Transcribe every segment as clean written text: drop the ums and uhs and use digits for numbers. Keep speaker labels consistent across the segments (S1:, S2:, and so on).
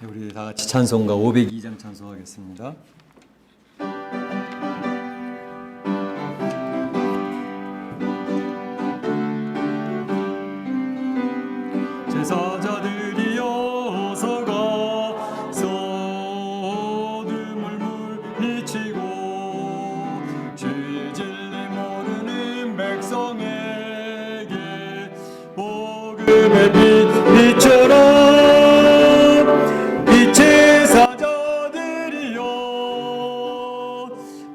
S1: 우리 다 같이 찬송가 502장 찬송하겠습니다. 제사자들이여 서가 소금을 물리치고 죄의 진리 모르는 백성에게 복음의 빛 비춰라. 제사자들이여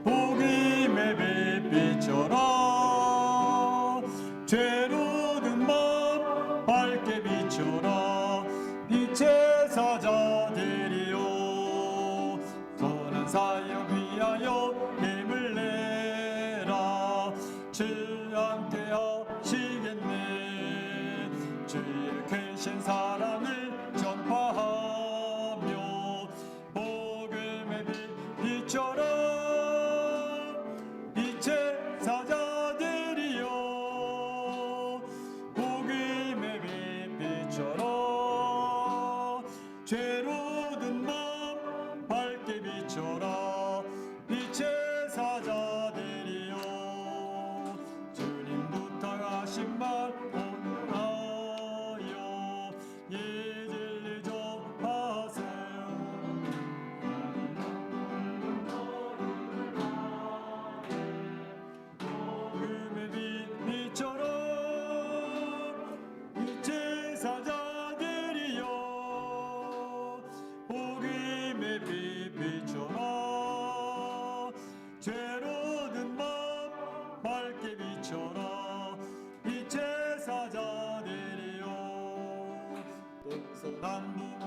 S1: 복음의 빛 비춰라. 죄로 든 맘 밝게 비춰라. 제사자들이여 선한 사역 위하여 힘을 내라. 주한테 하시겠네. 주의 크신 사랑을 전파하며 복음의 빛 비춰라. 이 제사자들이여 복음의 빛 비춰라. 죄로 든 맘 밝게 비춰라. 이 제사자들이여 주님 부탁하신 말 오늘하여 이 진리 전하세요. 복음의 빛 비춰라. 이 제사자들이여 복음의 빛 비춰라. 죄로 든 맘 밝게 비춰라. 이 제사자들이여 동서남북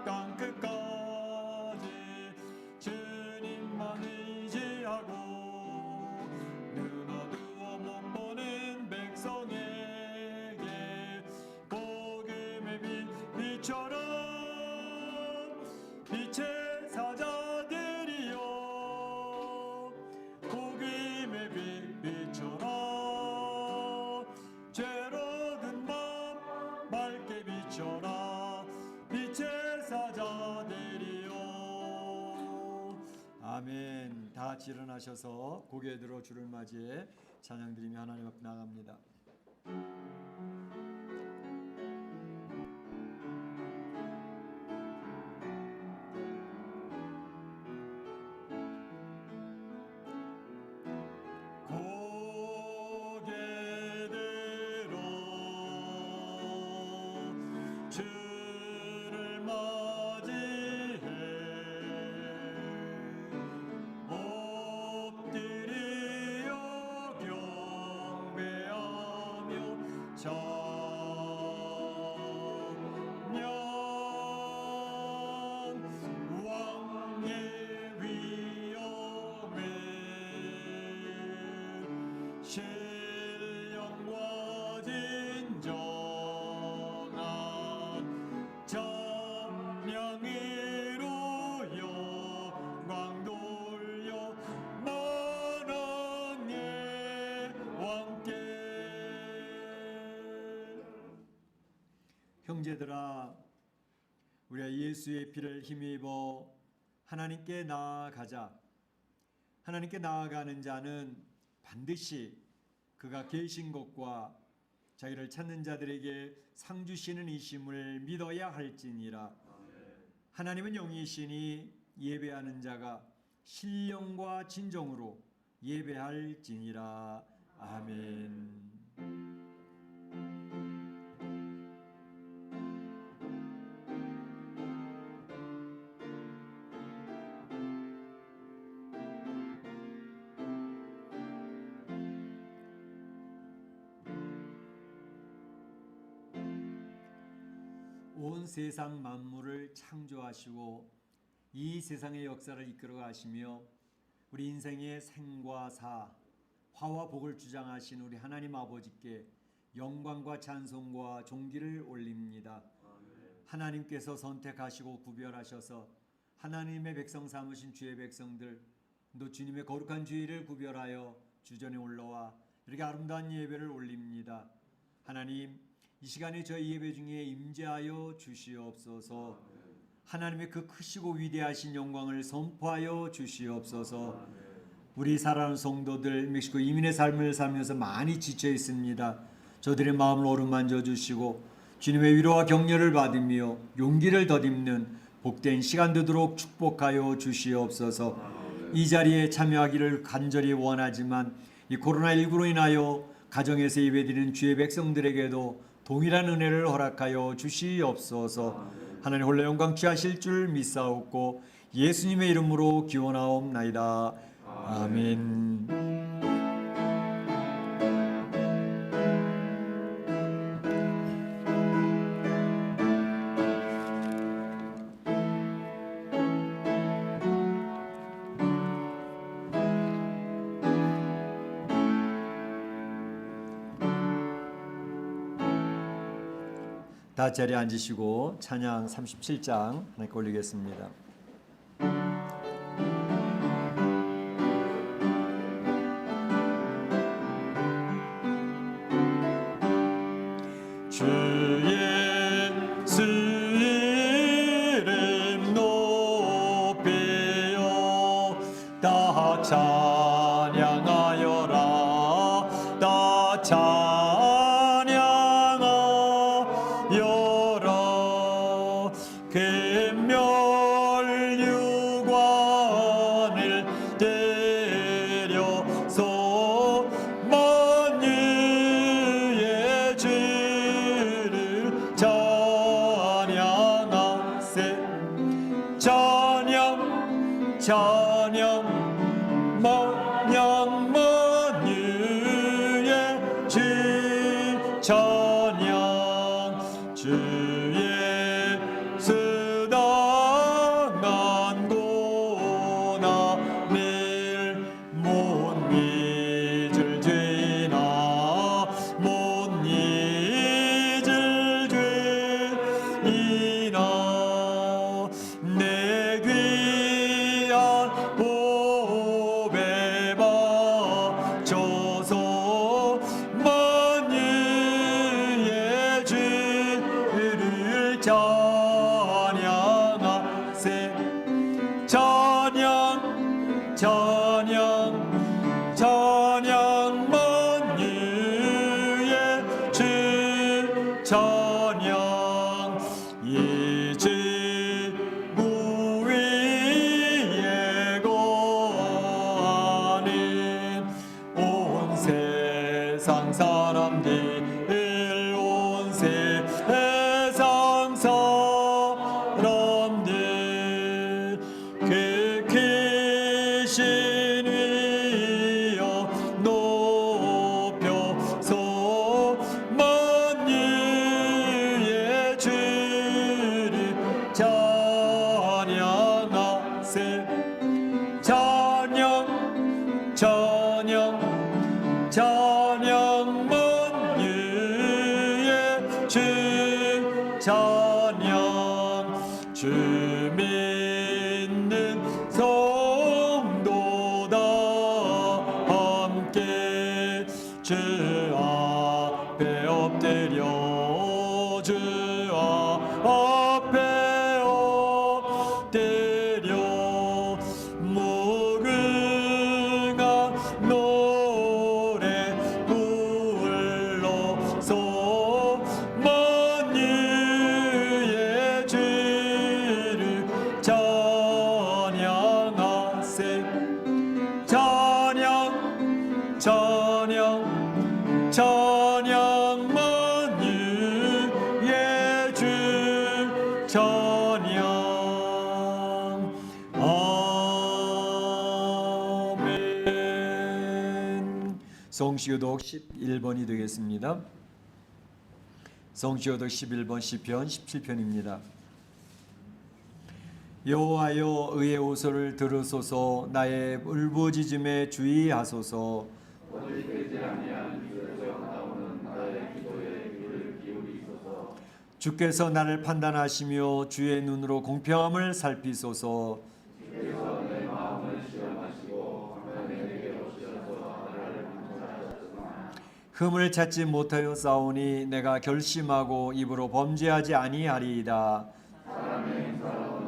S1: 땅 끝까지 주님만 의지하고 눈 어두워 못 보는 백성에게 복음의 빛 비춰라. 이 제사자들이여 복음의 빛 비춰라. 죄로 든 맘 밝게 비춰라. 이 제사자들이여. 아멘. 다 같이 일어나셔서 고개 들어 주를 맞이해 찬양드리며 하나님 앞에 나갑니다. 고개 들어 주를 맞이해 엎드려 경배하며 청년 왕의 위엄에 신령과 진정한 전령으로 영광 돌려 만왕의 왕께. 형제들아, 우리가 예수의 피를 힘입어 하나님께 나아가자. 하나님께 나아가는 자는 반드시 그가 계신 곳과 자기를 찾는 자들에게 상 주시는 이심을 믿어야 할지니라. 하나님은 영이시니 예배하는 자가 신령과 진정으로 예배할지니라. 아멘. 온 세상 만물을 창조하시고 이 세상의 역사를 이끌어 가시며 우리 인생의 생과 사, 화와 복을 주장하신 우리 하나님 아버지께 영광과 찬송과 존귀를 올립니다. 하나님께서 선택하시고 구별하셔서 하나님의 백성 삼으신 주의 백성들, 또 주님의 거룩한 주의를 구별하여 주전에 올라와 이렇게 아름다운 예배를 올립니다. 하나님, 이 시간에 저희 예배 중에 임재하여 주시옵소서. 하나님의 그 크시고 위대하신 영광을 선포하여 주시옵소서. 우리 사랑하는 성도들 멕시코 이민의 삶을 살면서 많이 지쳐 있습니다. 저들의 마음을 어루만져 주시고 주님의 위로와 격려를 받으며 용기를 덧입는 복된 시간 되도록 축복하여 주시옵소서. 이 자리에 참여하기를 간절히 원하지만 이 코로나19로 인하여 가정에서 예배드리는 주의 백성들에게도 동일한 은혜를 허락하여 주시옵소서. 하나님 홀로 영광 취하실 줄 믿사옵고 예수님의 이름으로 기원하옵나이다. 아멘. 다 자리에 앉으시고 찬양 37장 하나님께 올리겠습니다. 주 예수 이름 높이요 다 찬양하여라 다 찬양하여라 금멸유관을 때려서 만유의 주를 찬양하세 찬양 찬양 만양 만유의 주 찬양 주의 수당한 고난을 못 잊을 죄나 못 잊을 죄이나 내 귀한 보배 바쳐서 만유의 주를 찬양하세 찬양 찬양 찬양 만유의 주 찬양 이제 무위에 거하는 온 세상 사람들 온 세상 사람들 그 크신 위여 높여서 만유의 주를 찬양하세 찬양 찬양 찬양 만유의 주 찬양 주 믿는 성도다 함께 주 앞에 엎드려 주 앞에 엎드려 무궁한 노래 불러서 만유의 주를 찬양하세 찬양 찬양 찬양 만유의 주 찬양 아멘. 성시교독 11번이 되겠습니다. 성시교독 11번 시편 17편입니다. 여호와여 의의 호소를 들으소서 나의 울부짖음에 주의하소서 주께서 나를 판단하시며 주의 눈으로 공평함을 살피소서 흠을 찾지 못하여 싸우니 내가 결심하고 입으로 범죄하지 아니하리이다. 사람의 행사로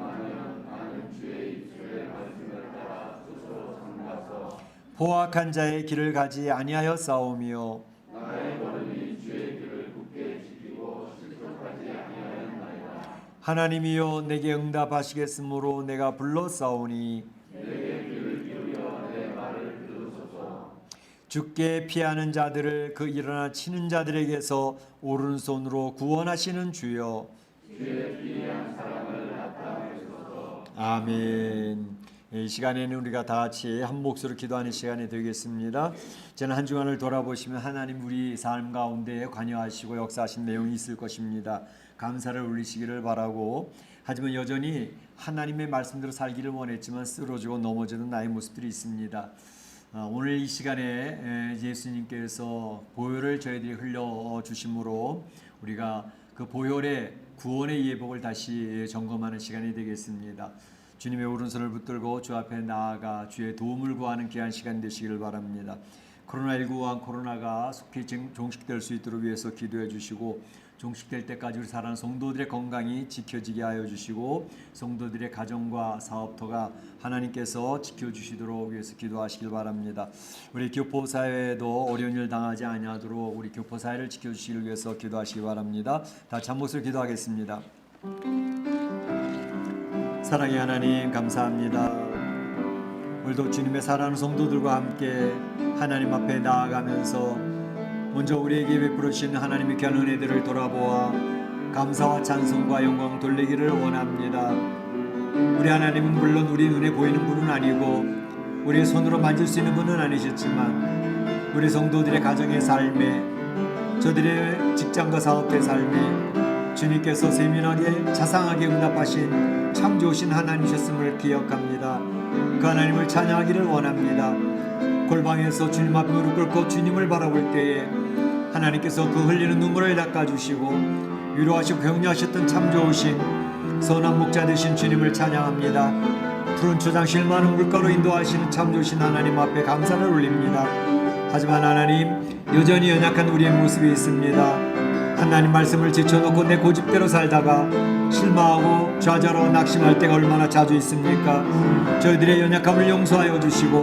S1: 포악한 자의 길을 가지 아니하여 싸우며
S2: 나의 걸음이 주의 길을 굳게 지키고 실족하지 아니하였나이다.
S1: 하나님이여 내게 응답하시겠으므로 내가 불러 싸우니
S2: 내게 귀를 기울여 내 말을 들으소서.
S1: 주께 피하는 자들을 그 일어나 치는 자들에게서 오른손으로 구원하시는 주여
S2: 주의 피한 사랑을 나타내소서.
S1: 아멘. 이 시간에는 우리가 다 같이 한 목소리로 기도하는 시간이 되겠습니다. 저는 한 주간을 돌아보시면 하나님 우리 삶 가운데 관여하시고 역사하신 내용이 있을 것입니다. 감사를 올리시기를 바라고, 하지만 여전히 하나님의 말씀대로 살기를 원했지만 쓰러지고 넘어지는 나의 모습들이 있습니다. 오늘 이 시간에 예수님께서 보혈을 저희들이 흘려주심으로 우리가 그 보혈의 구원의 예복을 다시 점검하는 시간이 되겠습니다. 주님의 오른손을 붙들고 주 앞에 나아가 주의 도움을 구하는 귀한 시간 되시기를 바랍니다. 코로나19와 코로나가 속히 종식될 수 있도록 위해서 기도해 주시고, 종식될 때까지 우리 사랑하는 성도들의 건강이 지켜지게 하여 주시고, 성도들의 가정과 사업터가 하나님께서 지켜주시도록 위해서 기도하시길 바랍니다. 우리 교포사회도 어려운 일 당하지 아니하도록 우리 교포사회를 지켜주시기 위해서 기도하시기 바랍니다. 다 같이 한 목소리로 기도하겠습니다. 사랑의 하나님 감사합니다. 오늘도 주님의 사랑하는 성도들과 함께 하나님 앞에 나아가면서 먼저 우리에게 베풀어 주신 하나님의 귀한 은혜들을 돌아보아 감사와 찬송과 영광 돌리기를 원합니다. 우리 하나님은 물론 우리 눈에 보이는 분은 아니고 우리의 손으로 만질 수 있는 분은 아니셨지만 우리 성도들의 가정의 삶에, 저들의 직장과 사업의 삶에 주님께서 세밀하게 자상하게 응답하신 참 좋으신 하나님이셨음을 기억합니다. 그 하나님을 찬양하기를 원합니다. 골방에서 주님 앞에 무릎 꿇고 주님을 바라볼 때에 하나님께서 그 흘리는 눈물을 닦아주시고 위로하시고 격려하셨던 참 좋으신 선한 목자 되신 주님을 찬양합니다. 푸른 초장 실만한 물가로 인도하시는 참 좋으신 하나님 앞에 감사를 올립니다. 하지만 하나님, 여전히 연약한 우리의 모습이 있습니다. 하나님 말씀을 제쳐놓고 내 고집대로 살다가 실망하고 좌절하고 낙심할 때가 얼마나 자주 있습니까? 저희들의 연약함을 용서하여 주시고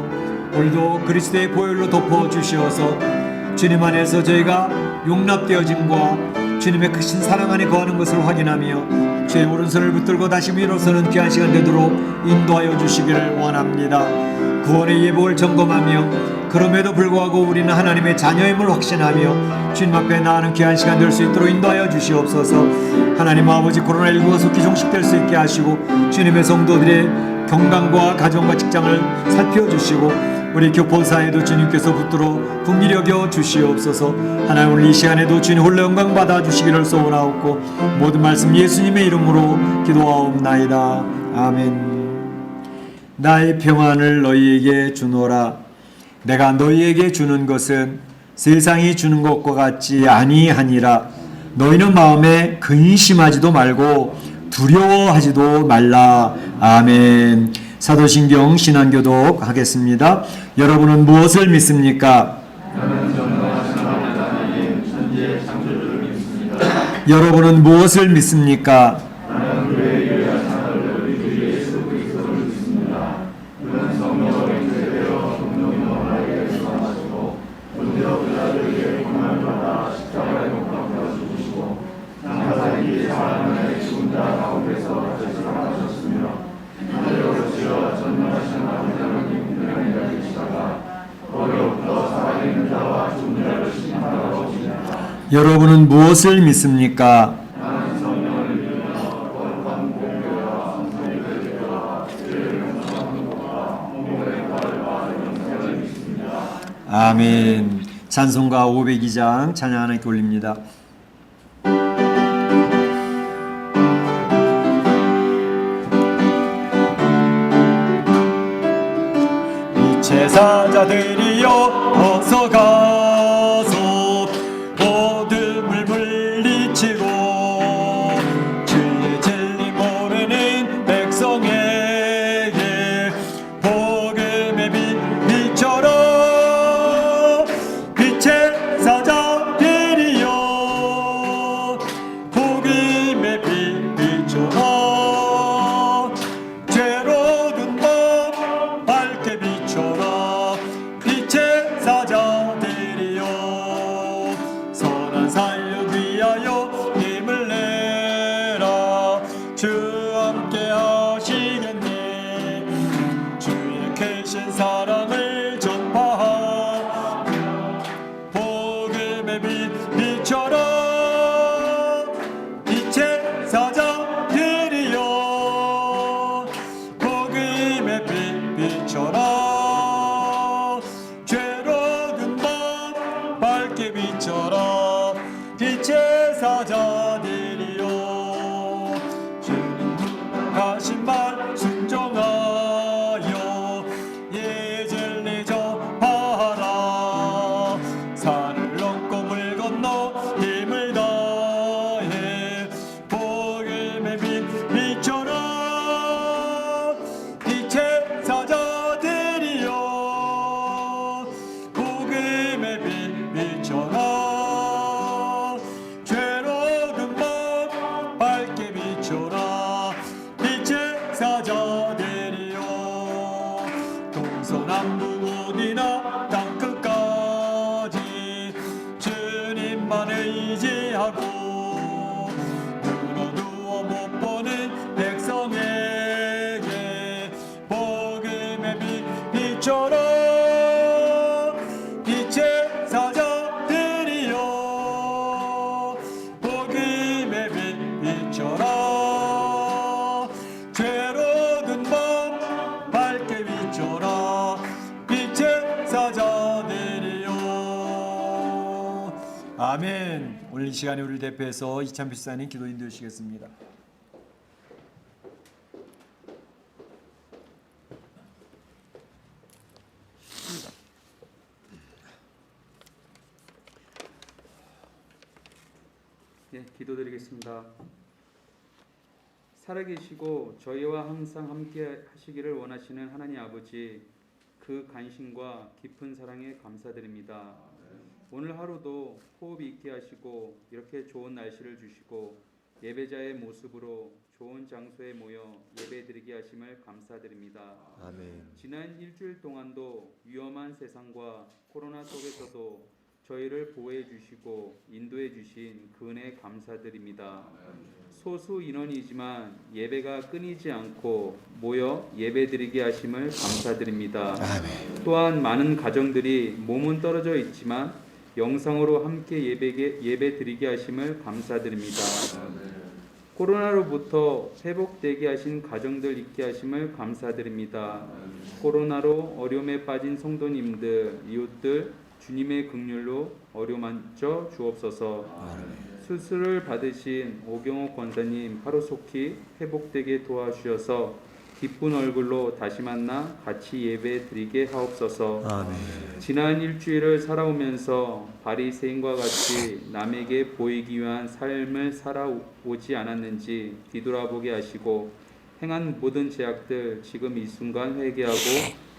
S1: 오늘도 그리스도의 보혈로 덮어주시어서 주님 안에서 저희가 용납되어짐과 주님의 크신 사랑 안에 거하는 것을 확인하며 주의 오른손을 붙들고 다시 위로 서는 귀한 시간 되도록 인도하여 주시기를 원합니다. 구원의 예복을 점검하며 그럼에도 불구하고 우리는 하나님의 자녀임을 확신하며 주님 앞에 나아가는 귀한 시간 될 수 있도록 인도하여 주시옵소서. 하나님 아버지, 코로나19가 속히 종식될 수 있게 하시고 주님의 성도들의 건강과 가정과 직장을 살펴주시고 우리 교포사에도 주님께서 붙들어 긍휼히 여겨 주시옵소서. 하나님 오늘 이 시간에도 주님 홀로 영광 받아 주시기를 소원하옵고 모든 말씀 예수님의 이름으로 기도하옵나이다. 아멘. 나의 평안을 너희에게 주노라. 내가 너희에게 주는 것은 세상이 주는 것과 같지 아니하니라. 너희는 마음에 근심하지도 말고 두려워하지도 말라. 아멘. 사도신경 신앙교독 하겠습니다. 여러분은 무엇을 믿습니까? 여러분은 무엇을 믿습니까? 여러분은 무엇을 믿습니까? 아멘. 찬송가 502장 찬양 하나님께 올립니다. 이체 사자들이여 어서 가서 어둠을 물리치고 주의 진리 모르는 백성에게 복음의 빛 비춰라. 빛의 사자들이여 복음의 빛 비춰라. 죄로 든 밤 밝게 비춰라. 빛 서남북 어디나 땅끝까지 주님만을 의지하고 눈어두어 못 보는 백성에게 복음의 빛처럼 빛의 사자들이여 복음의 빛처럼 죄로든 밤 밝게 비춰라 빛의 사자들이여. 아멘. 오늘 이 시간에 우리를 대표해서 이찬 필사님 기도 인도해주시겠습니다.
S3: 네, 기도드리겠습니다. 살아계시고 저희와 항상 함께 하시기를 원하시는 하나님 아버지, 그 간신과 깊은 사랑에 감사드립니다. 오늘 하루도 호흡이 있게 하시고 이렇게 좋은 날씨를 주시고 예배자의 모습으로 좋은 장소에 모여 예배드리게 하심을 감사드립니다.
S4: 아멘.
S3: 지난 일주일 동안도 위험한 세상과 코로나 속에서도 저희를 보호해 주시고 인도해 주신 그 은혜 감사드립니다. 소수 인원이지만 예배가 끊이지 않고 모여 예배드리게 하심을 감사드립니다. 또한 많은 가정들이 몸은 떨어져 있지만 영상으로 함께 예배드리게 하심을 감사드립니다. 코로나로부터 회복되게 하신 가정들 있게 하심을 감사드립니다. 코로나로 어려움에 빠진 성도님들, 이웃들 주님의 긍휼로 어루만져 주옵소서. 수술을 받으신 오경호 권사님 하루속히 회복되게 도와주셔서 기쁜 얼굴로 다시 만나 같이 예배 드리게 하옵소서.
S4: 아멘.
S3: 지난 일주일을 살아오면서 바리새인과 같이 남에게 보이기 위한 삶을 살아오지 않았는지 뒤돌아보게 하시고 행한 모든 죄악들 지금 이 순간 회개하고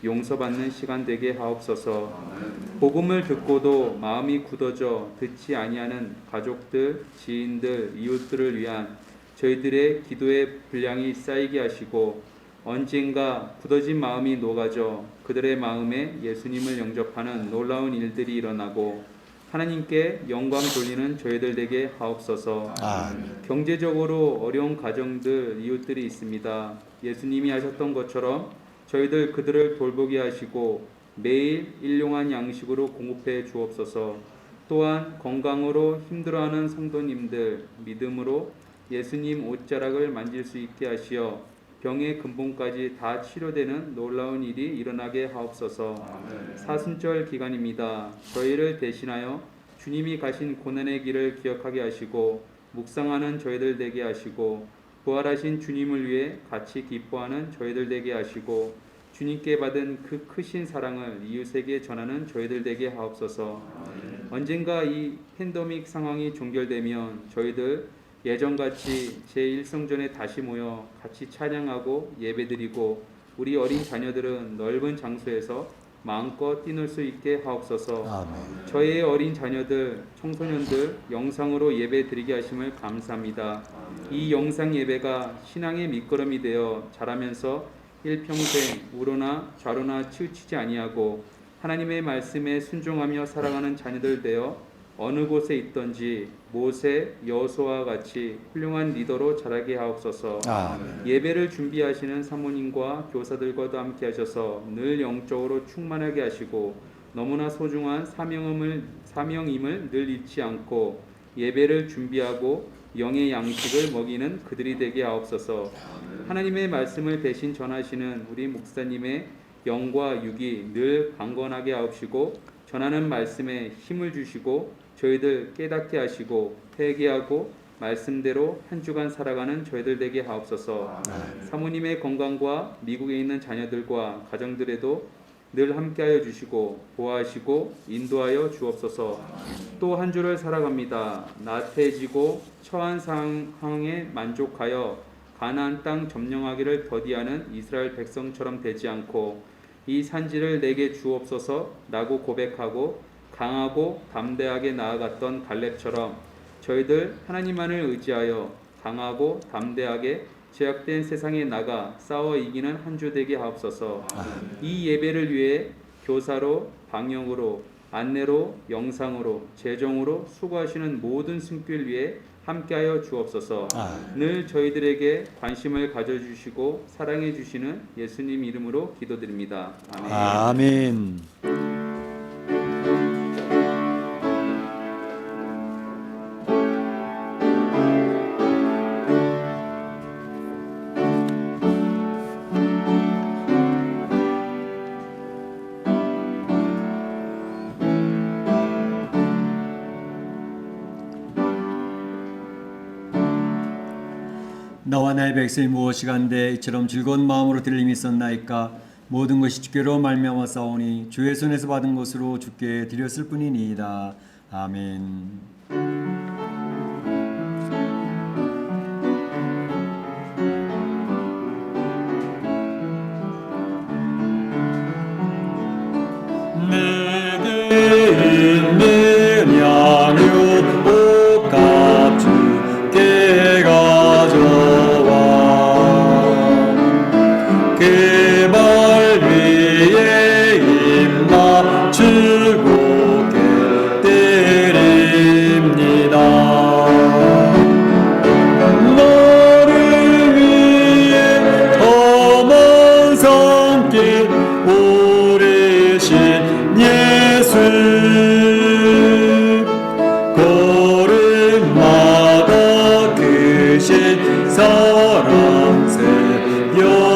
S3: 용서받는 시간 되게 하옵소서. 복음을 듣고도 마음이 굳어져 듣지 아니하는 가족들, 지인들, 이웃들을 위한 저희들의 기도의 분량이 쌓이게 하시고 언젠가 굳어진 마음이 녹아져 그들의 마음에 예수님을 영접하는 놀라운 일들이 일어나고 하나님께 영광 돌리는 저희들 되게 하옵소서. 경제적으로 어려운 가정들, 이웃들이 있습니다. 예수님이 하셨던 것처럼 저희들 그들을 돌보게 하시고 매일 일용한 양식으로 공급해 주옵소서. 또한 건강으로 힘들어하는 성도님들 믿음으로 예수님 옷자락을 만질 수 있게 하시어 병의 근본까지 다 치료되는 놀라운 일이 일어나게 하옵소서. 사순절 기간입니다. 저희를 대신하여 주님이 가신 고난의 길을 기억하게 하시고 묵상하는 저희들 되게 하시고 부활하신 주님을 위해 같이 기뻐하는 저희들 되게 하시고 주님께 받은 그 크신 사랑을 이웃에게 전하는 저희들 되게 하옵소서. 언젠가 이 팬데믹 상황이 종결되면 저희들 예전같이 제1성전에 다시 모여 같이 찬양하고 예배드리고 우리 어린 자녀들은 넓은 장소에서 마음껏 뛰놀 수 있게 하옵소서.
S4: 아멘.
S3: 저희의 어린 자녀들, 청소년들 영상으로 예배드리게 하심을 감사합니다. 이 영상 예배가 신앙의 밑거름이 되어 자라면서 일평생 우로나 좌로나 치우치지 아니하고 하나님의 말씀에 순종하며 살아가는 자녀들 되어 어느 곳에 있든지 모세, 여호수아와 같이 훌륭한 리더로 자라게 하옵소서. 예배를 준비하시는 사모님과 교사들과도 함께 하셔서 늘 영적으로 충만하게 하시고 너무나 소중한 사명임을 늘 잊지 않고 예배를 준비하고 영의 양식을 먹이는 그들이 되게 하옵소서. 하나님의 말씀을 대신 전하시는 우리 목사님의 영과 육이 늘 강건하게 하옵시고 전하는 말씀에 힘을 주시고 저희들 깨닫게 하시고 회개하고 말씀대로 한 주간 살아가는 저희들 되게 하옵소서. 사모님의 건강과 미국에 있는 자녀들과 가정들에도 늘 함께하여 주시고 보호하시고 인도하여 주옵소서. 또 한 주를 살아갑니다. 나태해지고 처한 상황에 만족하여 가나안 땅 점령하기를 더디하는 이스라엘 백성처럼 되지 않고 이 산지를 내게 주옵소서 라고 고백하고 강하고 담대하게 나아갔던 갈렙처럼 저희들 하나님만을 의지하여 강하고 담대하게 죄악된 세상에 나가 싸워 이기는 한 주 되게 하옵소서. 이 예배를 위해 교사로, 방영으로, 안내로, 영상으로, 재정으로 수고하시는 모든 승교를 위해 함께하여 주옵소서. 늘 저희들에게 관심을 가져주시고 사랑해 주시는 예수님 이름으로 기도드립니다. 아멘.
S1: 아멘. 나와 나의 백성이 무엇이 간데 이처럼 즐거운 마음으로 들림이 있었나이까. 모든 것이 주께로 말미암아 싸우니 주의 손에서 받은 것으로 주께 드렸을 뿐이니이다. 아멘. 내게 있는 양육 옷값 주께 가져와 그 발 위에 입 맞추고 드립니다. 너를 위해 험한 산길 오르신 예수 걸음마다 크신 사랑 세워놓았네.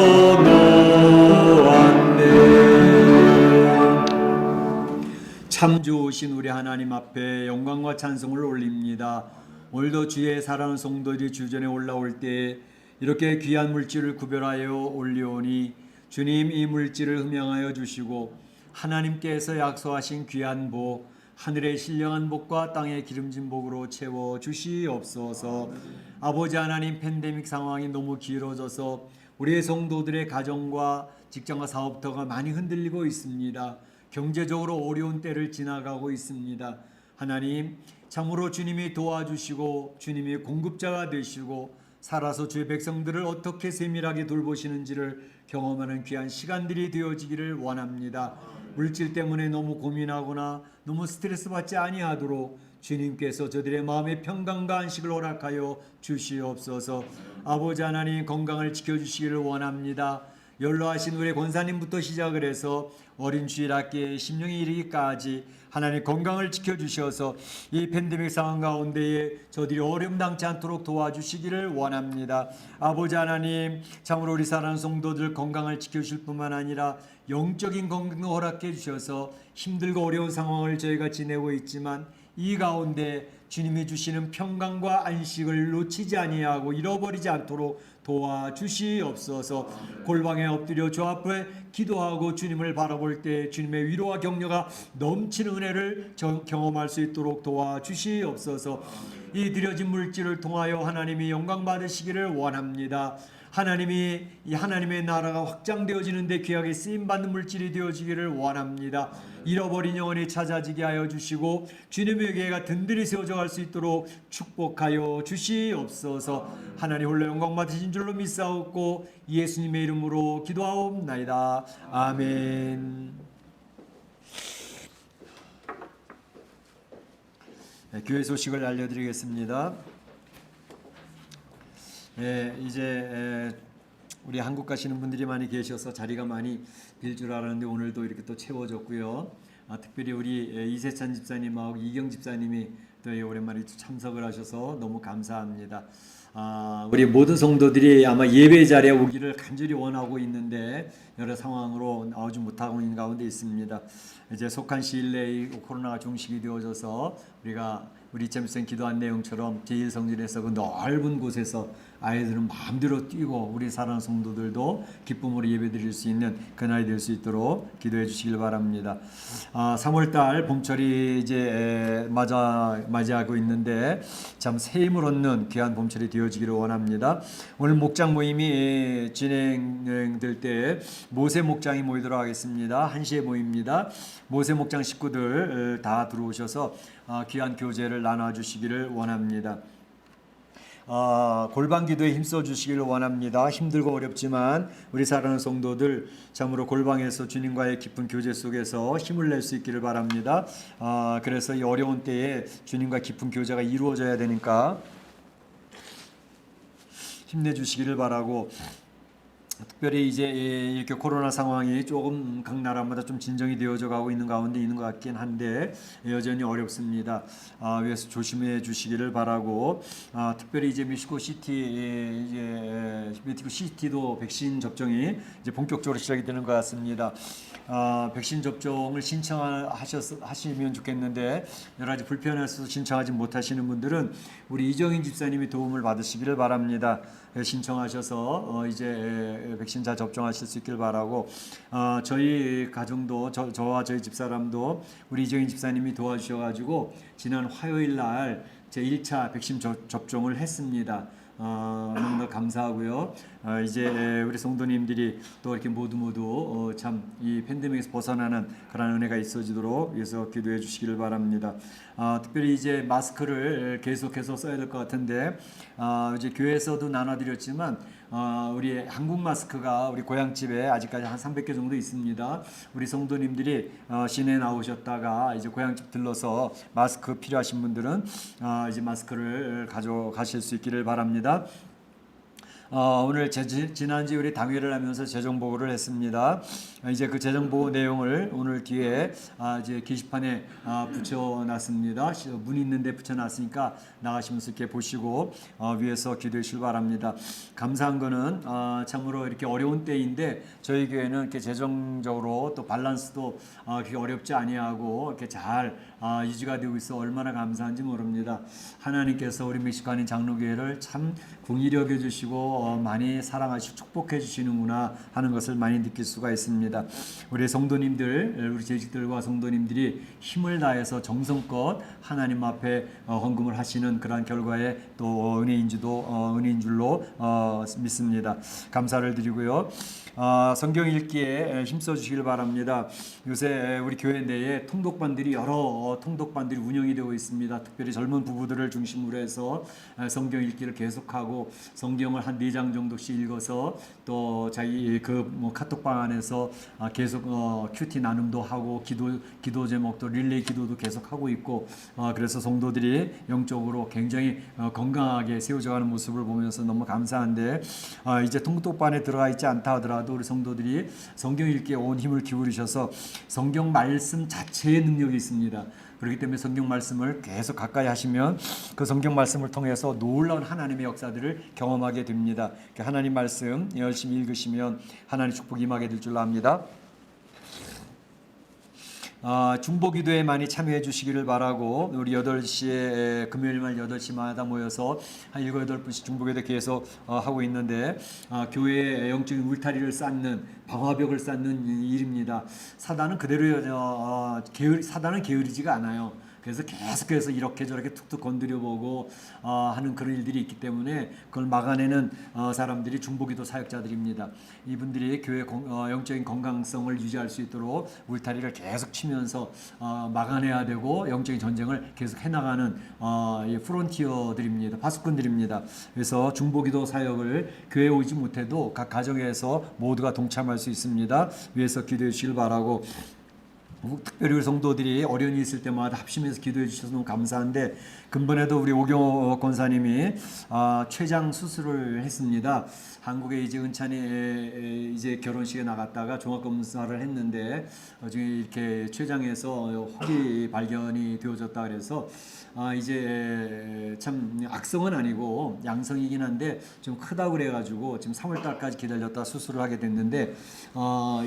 S1: 참 좋으신 우리 하나님 앞에 영광과 찬송을 올립니다. 오늘도 주의 사랑하는 성도들이 주전에 올라올 때 이렇게 귀한 물질을 구별하여 올리오니 주님 이 물질을 흠양하여 주시고 하나님께서 약속하신 귀한 복, 하늘의 신령한 복과 땅의 기름진 복으로 채워 주시옵소서. 아버지 하나님, 팬데믹 상황이 너무 길어져서 우리의 성도들의 가정과 직장과 사업터가 많이 흔들리고 있습니다. 경제적으로 어려운 때를 지나가고 있습니다. 하나님, 참으로 주님이 도와주시고 주님이 공급자가 되시고 살아서 주의 백성들을 어떻게 세밀하게 돌보시는지를 경험하는 귀한 시간들이 되어지기를 원합니다. 물질 때문에 너무 고민하거나 너무 스트레스 받지 아니하도록 주님께서 저들의 마음의 평강과 안식을 허락하여 주시옵소서. 아버지 하나님, 건강을 지켜주시기를 원합니다. 연로하신 우리 권사님부터 시작을 해서 어린 주일학교에 심령이 이르기까지 하나님 건강을 지켜주셔서 이 팬데믹 상황 가운데에 저들이 어려움 당치 않도록 도와주시기를 원합니다. 아버지 하나님, 참으로 우리 사랑하는 성도들 건강을 지켜주실 뿐만 아니라 영적인 건강도 허락해 주셔서 힘들고 어려운 상황을 저희가 지내고 있지만 이 가운데 주님이 주시는 평강과 안식을 놓치지 아니하고 잃어버리지 않도록 도와주시옵소서. 골방에 엎드려 주 앞에 기도하고 주님을 바라볼 때 주님의 위로와 격려가 넘치는 은혜를 경험할 수 있도록 도와주시옵소서. 이 드려진 물질을 통하여 하나님이 영광 받으시기를 원합니다. 하나님이 이 하나님의 나라가 확장되어지는데 귀하게 쓰임받는 물질이 되어지기를 원합니다. 잃어버린 영혼이 찾아지게 하여 주시고 주님의 교회가 든든히 세워져 갈 수 있도록 축복하여 주시옵소서. 하나님 홀로 영광 받으신 줄로 믿사옵고 예수님의 이름으로 기도하옵나이다. 아멘. 네, 교회 소식을 알려드리겠습니다. 이제 우리 한국 가시는 분들이 많이 계셔서 자리가 많이 빌 줄 알았는데 오늘도 이렇게 또 채워졌고요. 특별히 우리 이세찬 집사님하고 이경 집사님이 또 오랜만에 참석을 하셔서 너무 감사합니다. 우리 모든 성도들이 아마 예배 자리에 오기를 간절히 원하고 있는데 여러 상황으로 나오지 못하고 있는 가운데 있습니다. 이제 속한 시일 내에 코로나가 종식이 되어져서 우리 잼쌤 기도한 내용처럼 제1성전에서 그 넓은 곳에서 아이들은 마음대로 뛰고 우리 사랑하는 성도들도 기쁨으로 예배드릴 수 있는 그날이 될 수 있도록 기도해 주시길 바랍니다. 3월달 봄철이 이제 맞이하고 있는데 참 새 힘을 얻는 귀한 봄철이 되어지기를 원합니다. 오늘 목장 모임이 진행될 때 모세 목장이 모이도록 하겠습니다. 1시에 모입니다. 모세 목장 식구들 다 들어오셔서 귀한 교제를 나눠주시기를 원합니다. 골방 기도에 힘써 주시기를 원합니다. 힘들고 어렵지만 우리 사랑하는 성도들 참으로 골방에서 주님과의 깊은 교제 속에서 힘을 낼 수 있기를 바랍니다. 그래서 이 어려운 때에 주님과 깊은 교제가 이루어져야 되니까 힘내주시기를 바라고, 특별히 이제 이렇게 코로나 상황이 조금 각 나라마다 좀 진정이 되어져 가고 있는 가운데 있는 것 같긴 한데 여전히 어렵습니다. 위에서 조심해 주시기를 바라고, 특별히 이제 멕시코 시티도 백신 접종이 이제 본격적으로 시작이 되는 것 같습니다. 백신 접종을 신청하시면 좋겠는데 여러 가지 불편해서 신청하지 못하시는 분들은 우리 이정인 집사님이 도움을 받으시기를 바랍니다. 신청하셔서 이제 백신 잘 접종하실 수 있길 바라고, 저희 가정도 저와 저희 집사람도 우리 이정인 집사님이 도와주셔가지고 지난 화요일 날 제 1차 백신 접종을 했습니다. 너무나 감사하고요. 이제 우리 성도님들이 또 이렇게 모두 참 이 팬데믹에서 벗어나는 그런 은혜가 있어지도록 위해서 기도해 주시기를 바랍니다. 특별히 이제 마스크를 계속해서 써야 될 것 같은데, 이제 교회에서도 나눠드렸지만 우리 한국 마스크가 우리 고향집에 아직까지 한 300개 정도 있습니다. 우리 성도님들이 시내에 나오셨다가 이제 고향집 들러서 마스크 필요하신 분들은 이제 마스크를 가져가실 수 있기를 바랍니다. 오늘 지난주에 우리 당회를 하면서 재정보고를 했습니다. 이제 그 재정보고 내용을 오늘 뒤에 이제 게시판에 붙여놨습니다. 문 있는데 붙여놨으니까 나가시면서 이렇게 보시고 위에서 기도해 주시기 바랍니다. 감사한 거는 참으로 이렇게 어려운 때인데 저희 교회는 이렇게 재정적으로 또 밸런스도 그렇게 어렵지 아니하고 이렇게 잘 유지가 되고 있어 얼마나 감사한지 모릅니다. 하나님께서 우리 멕시코인 장로교회를 참 긍휼히 여겨 주시고 많이 사랑하시고 축복해 주시는구나 하는 것을 많이 느낄 수가 있습니다. 우리 성도님들, 우리 재직들과 성도님들이 힘을 다해서 정성껏 하나님 앞에 헌금을 하시는 그러한 결과에 또 은혜인 줄로 믿습니다. 감사를 드리고요. 성경 읽기에 힘써 주시길 바랍니다. 요새 우리 교회 내에 여러 통독반들이 운영이 되고 있습니다. 특별히 젊은 부부들을 중심으로 해서 성경 읽기를 계속하고 성경을 한 4장 정도씩 읽어서 또 자기 카톡방 안에서 계속 큐티 나눔도 하고 기도 제목도 릴레이 기도도 계속 하고 있고, 그래서 성도들이 영적으로 굉장히 건강하게 세워져가는 모습을 보면서 너무 감사한데, 이제 통독반에 들어가 있지 않다 하더라도 우리 성도들이 성경 읽기에 온 힘을 기울이셔서 성경 말씀 자체의 능력이 있습니다. 그렇기 때문에 성경 말씀을 계속 가까이 하시면 그 성경 말씀을 통해서 놀라운 하나님의 역사들을 경험하게 됩니다. 하나님 말씀 열심히 읽으시면 하나님의 축복이 임하게 될 줄로 압니다. 중보기도에 많이 참여해 주시기를 바라고, 우리 8시에 금요일만 8시마다 모여서 한 7, 8분씩 중보기도 계속 하고 있는데, 교회의 영적인 울타리를 쌓는, 방화벽을 쌓는 일입니다. 사단은 그대로 사단은 게으르지가 않아요. 그래서 계속해서 이렇게 저렇게 툭툭 건드려보고 하는 그런 일들이 있기 때문에 그걸 막아내는 사람들이 중보기도 사역자들입니다. 이분들이 교회 영적인 건강성을 유지할 수 있도록 울타리를 계속 치면서 막아내야 되고 영적인 전쟁을 계속 해나가는 프론티어들입니다. 파수꾼들입니다. 그래서 중보기도 사역을 교회에 오지 못해도 각 가정에서 모두가 동참할 수 있습니다. 위에서 기도해 주시길 바라고, 특별히 우리 성도들이 어려움이 있을 때마다 합심해서 기도해 주셔서 너무 감사한데, 근본에도 우리 오경호 권사님이 췌장 수술을 했습니다. 한국에 이제 은찬이 이제 결혼식에 나갔다가 종합검사를 했는데 나중에 이렇게 췌장에서 혹이 발견이 되어졌다 그래서 이제 참 악성은 아니고 양성이긴 한데 좀 크다고 그래가지고 지금 3월달까지 기다렸다 수술을 하게 됐는데,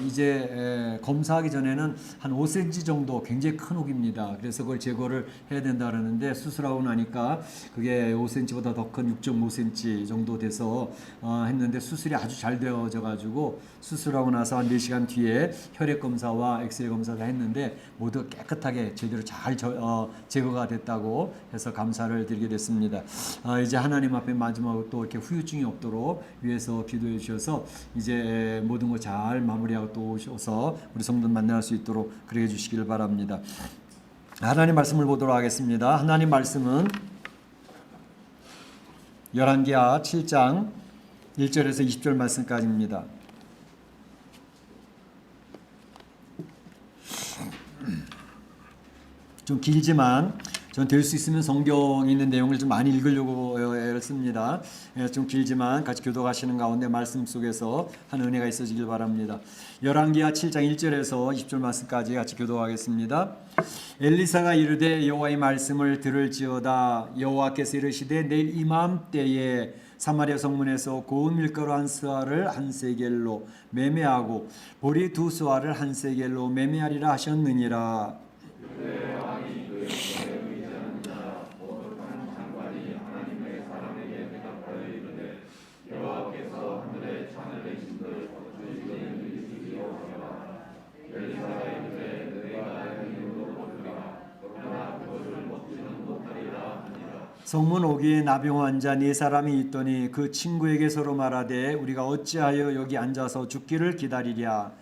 S1: 이제 검사하기 전에는 한 5cm 정도 굉장히 큰 혹입니다. 그래서 그걸 제거를 해야 된다 그러는데 수술하고 나니까 그게 5cm보다 더 큰 6.5cm 정도 돼서 했는데 수술이 아주 잘 되어져 가지고 수술하고 나서 한 4시간 뒤에 혈액 검사와 엑스레이 검사를 했는데 모두 깨끗하게 제대로 잘 제거가 됐다고 해서 감사를 드리게 됐습니다. 이제 하나님 앞에 마지막으로 또 이렇게 후유증이 없도록 위해서 기도해 주셔서 이제 모든 거 잘 마무리하고 또 오셔서 우리 성도 만날 수 있도록 그래 주시기를 바랍니다. 하나님 말씀을 보도록 하겠습니다. 하나님 말씀은 열왕기하 7장 1절에서 20절 말씀까지입니다. 좀 길지만 전 될 수 있으면 성경에 있는 내용을 좀 많이 읽으려고 애를 씁니다. 좀 길지만 같이 교독하시는 가운데 말씀 속에서 한 은혜가 있어지길 바랍니다. 열왕기하 7장 1절에서 20절 말씀까지 같이 교독하겠습니다. 엘리사가 이르되 여호와의 말씀을 들을지어다. 여호와께서 이르시되 내일 이맘때에 사마리아 성문에서 고운 밀가루 한 스와를 한 세겔로 매매하고 보리 두 스와를 한 세겔로 매매하리라 하셨느니라. 성문 오기에 나병 환자 네 사람이 있더니 그 친구에게 서로 말하되 우리가 어찌하여 여기 앉아서 죽기를 기다리랴.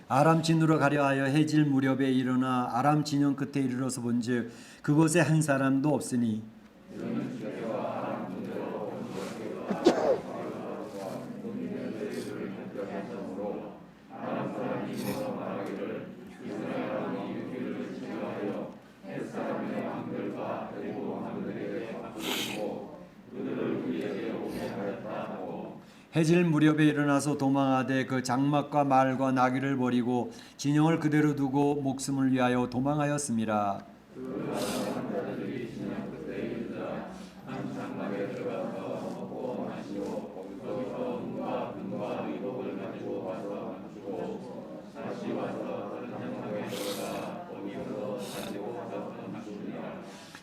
S1: 아람 진으로 가려 하여 해질 무렵에 일어나 아람 진영 끝에 이르러서 본즉 그곳에 한 사람도 없으니 해질 무렵에 일어나서 도망하되 그 장막과 말과 나귀를 버리고 진영을 그대로 두고 목숨을 위하여 도망하였습니다.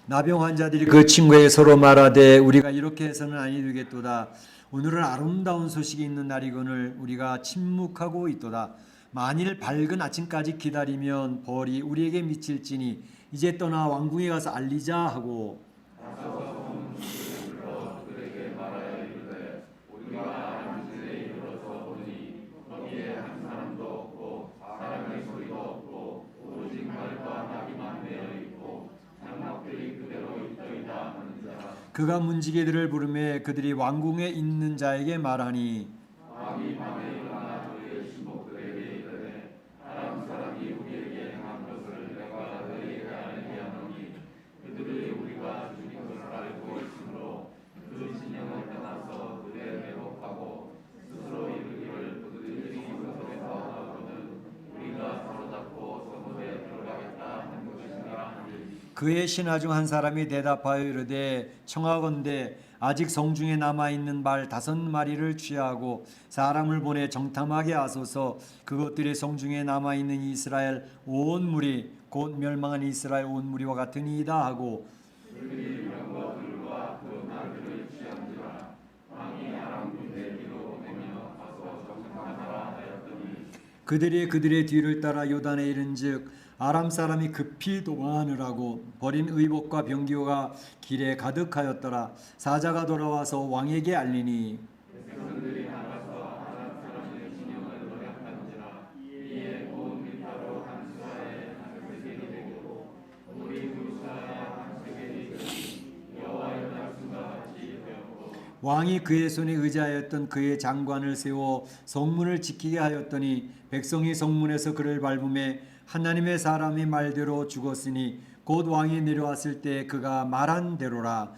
S1: 나병 환자들이 그 친구에게 서로 말하되 우리가 이렇게 해서는 아니 되겠도다. 오늘은 아름다운 소식이 있는 날이거늘 우리가 침묵하고 있도다. 만일 밝은 아침까지 기다리면 벌이 우리에게 미칠지니 이제 떠나 왕궁에 가서 알리자 하고 그가 문지기들을 부르매 그들이 왕궁에 있는 자에게 말하니 그의 신하 중 한 사람이 대답하여 이르되 청하건대 아직 성중에 남아있는 말 5마리를 취하고 사람을 보내 정탐하게 하소서. 그것들이 성중에 남아있는 이스라엘 온 무리 곧 멸망한 이스라엘 온 무리와 같으니이다 하고 그들이 그들의 뒤를 따라 요단에 이른즉 아람 사람이 급히 도망하느라고 버린 의복과 병기호가 길에 가득하였더라. 사자가 돌아와서 왕에게 알리니 왕이 그의 손에 의지하였던 그의 장관을 세워 성문을 지키게 하였더니 백성이 성문에서 그를 밟음에 하나님의 사람이 말대로 죽었으니 곧 왕이 내려왔을 때 그가 말한 대로라.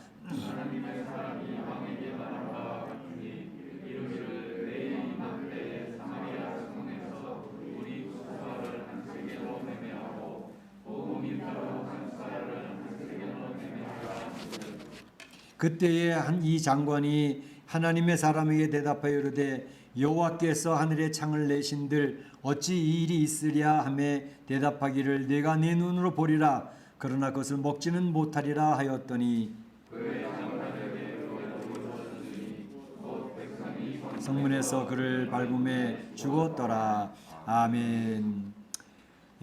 S1: 그때에 이 장관이 하나님의 사람에게 대답하여 이르되 여호와께서 하늘의 창을 내신들 어찌 이 일이 있으랴 하매 대답하기를 내가 내 눈으로 보리라 그러나 그것을 먹지는 못하리라 하였더니 성문에서 그를 밟음에 죽었더라. 아멘.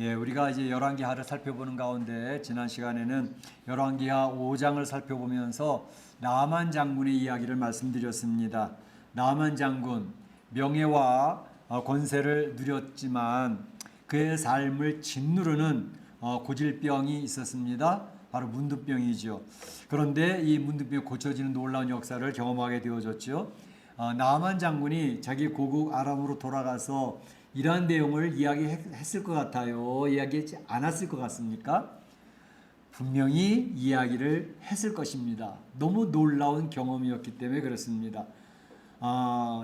S1: 예, 우리가 이제 열왕기하를 살펴보는 가운데 지난 시간에는 열왕기하 5장을 살펴보면서 나만 장군의 이야기를 말씀드렸습니다. 나만 장군 명예와 권세를 누렸지만 그의 삶을 짓누르는 고질병이 있었습니다. 바로 문둥병이죠. 그런데 이 문둥병이 고쳐지는 놀라운 역사를 경험하게 되어졌죠. 나만 장군이 자기 고국 아람으로 돌아가서 이러한 내용을 이야기했을 것 같아요. 이야기하지 않았을 것 같습니까? 분명히 이야기를 했을 것입니다. 너무 놀라운 경험이었기 때문에 그렇습니다.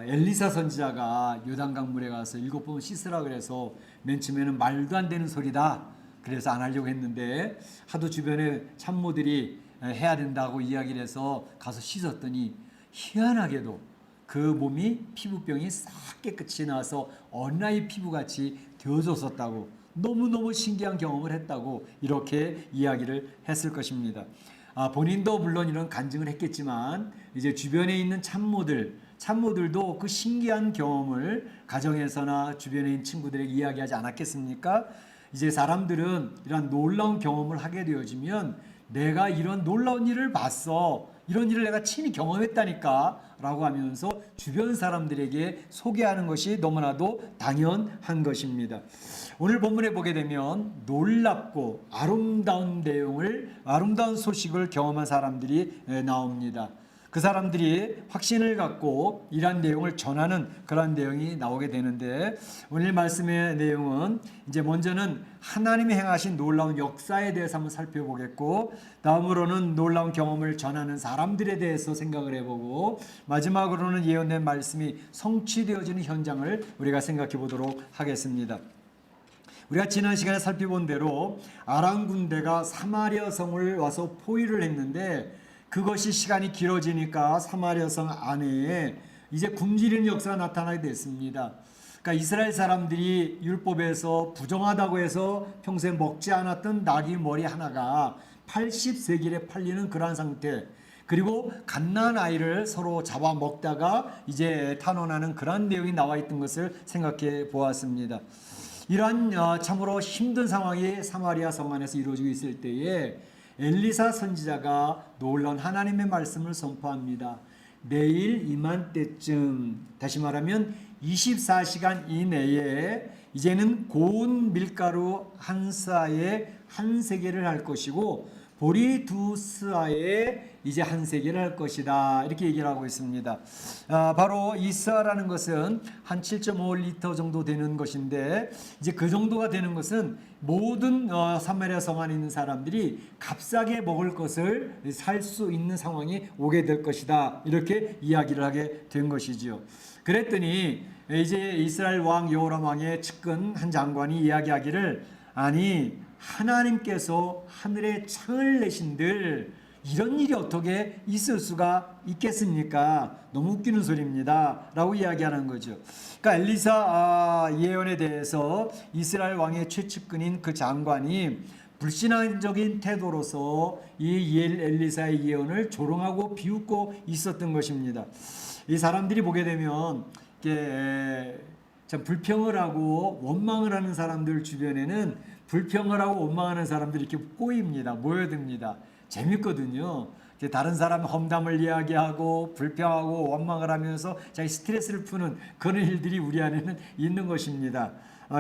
S1: 엘리사 선지자가 요단강물에 가서 7번 씻으라 그래서 맨 처음에는 말도 안 되는 소리다. 그래서 안 하려고 했는데 하도 주변에 참모들이 해야 된다고 이야기를 해서 가서 씻었더니 희한하게도 그 몸이 피부병이 싹 깨끗이 나서 어린아이 피부같이 되어졌었다고, 너무너무 신기한 경험을 했다고 이렇게 이야기를 했을 것입니다. 본인도 물론 이런 간증을 했겠지만 이제 주변에 있는 참모들도 그 신기한 경험을 가정에서나 주변에 있는 친구들에게 이야기하지 않았겠습니까? 이제 사람들은 이런 놀라운 경험을 하게 되어지면 내가 이런 놀라운 일을 봤어, 이런 일을 내가 친히 경험했다니까 라고 하면서 주변 사람들에게 소개하는 것이 너무나도 당연한 것입니다. 오늘 본문에 보게 되면 놀랍고 아름다운 소식을 경험한 사람들이 나옵니다. 그 사람들이 확신을 갖고 이러한 내용을 전하는 그러한 내용이 나오게 되는데, 오늘 말씀의 내용은 이제 먼저는 하나님이 행하신 놀라운 역사에 대해서 한번 살펴보겠고, 다음으로는 놀라운 경험을 전하는 사람들에 대해서 생각을 해보고, 마지막으로는 예언된 말씀이 성취되어지는 현장을 우리가 생각해 보도록 하겠습니다. 우리가 지난 시간에 살펴본 대로 아람 군대가 사마리아 성을 와서 포위를 했는데, 그것이 시간이 길어지니까 사마리아 성 안에 이제 굶주리는 역사가 나타나게 됐습니다. 그러니까 이스라엘 사람들이 율법에서 부정하다고 해서 평소에 먹지 않았던 나귀 머리 하나가 80세겔에 팔리는 그러한 상태, 그리고 갓난 아이를 서로 잡아먹다가 이제 탄원하는 그런 내용이 나와 있던 것을 생각해 보았습니다. 이러한 참으로 힘든 상황이 사마리아 성 안에서 이루어지고 있을 때에 엘리사 선지자가 놀라운 하나님의 말씀을 선포합니다. 내일 이맘때쯤, 다시 말하면 24시간 이내에 이제는 고운 밀가루 한 스아에 한 세겔을 할 것이고 보리 두 스아에 이제 한 세겔을 할 것이다, 이렇게 얘기를 하고 있습니다. 바로 이 스아라는 것은 한 7.5리터 정도 되는 것인데, 이제 그 정도가 되는 것은 모든 사마리아 성 안에 있는 사람들이 값싸게 먹을 것을 살 수 있는 상황이 오게 될 것이다, 이렇게 이야기를 하게 된 것이지요. 그랬더니 이제 이스라엘 왕 여호람 왕의 측근 한 장관이 이야기하기를, 아니 하나님께서 하늘에 창을 내신들 이런 일이 어떻게 있을 수가 있겠습니까? 너무 웃기는 소리입니다 라고 이야기하는 거죠. 그러니까 엘리사 예언에 대해서 이스라엘 왕의 최측근인 그 장관이 불신앙적인 태도로서 이 엘리사의 예언을 조롱하고 비웃고 있었던 것입니다. 이 사람들이 보게 되면 참 불평을 하고 원망을 하는 사람들 주변에는 불평을 하고 원망하는 사람들이 이렇게 꼬입니다. 모여듭니다. 재밌거든요. 다른 사람 험담을 이야기하고 불평하고 원망을 하면서 자기 스트레스를 푸는 그런 일들이 우리 안에는 있는 것입니다.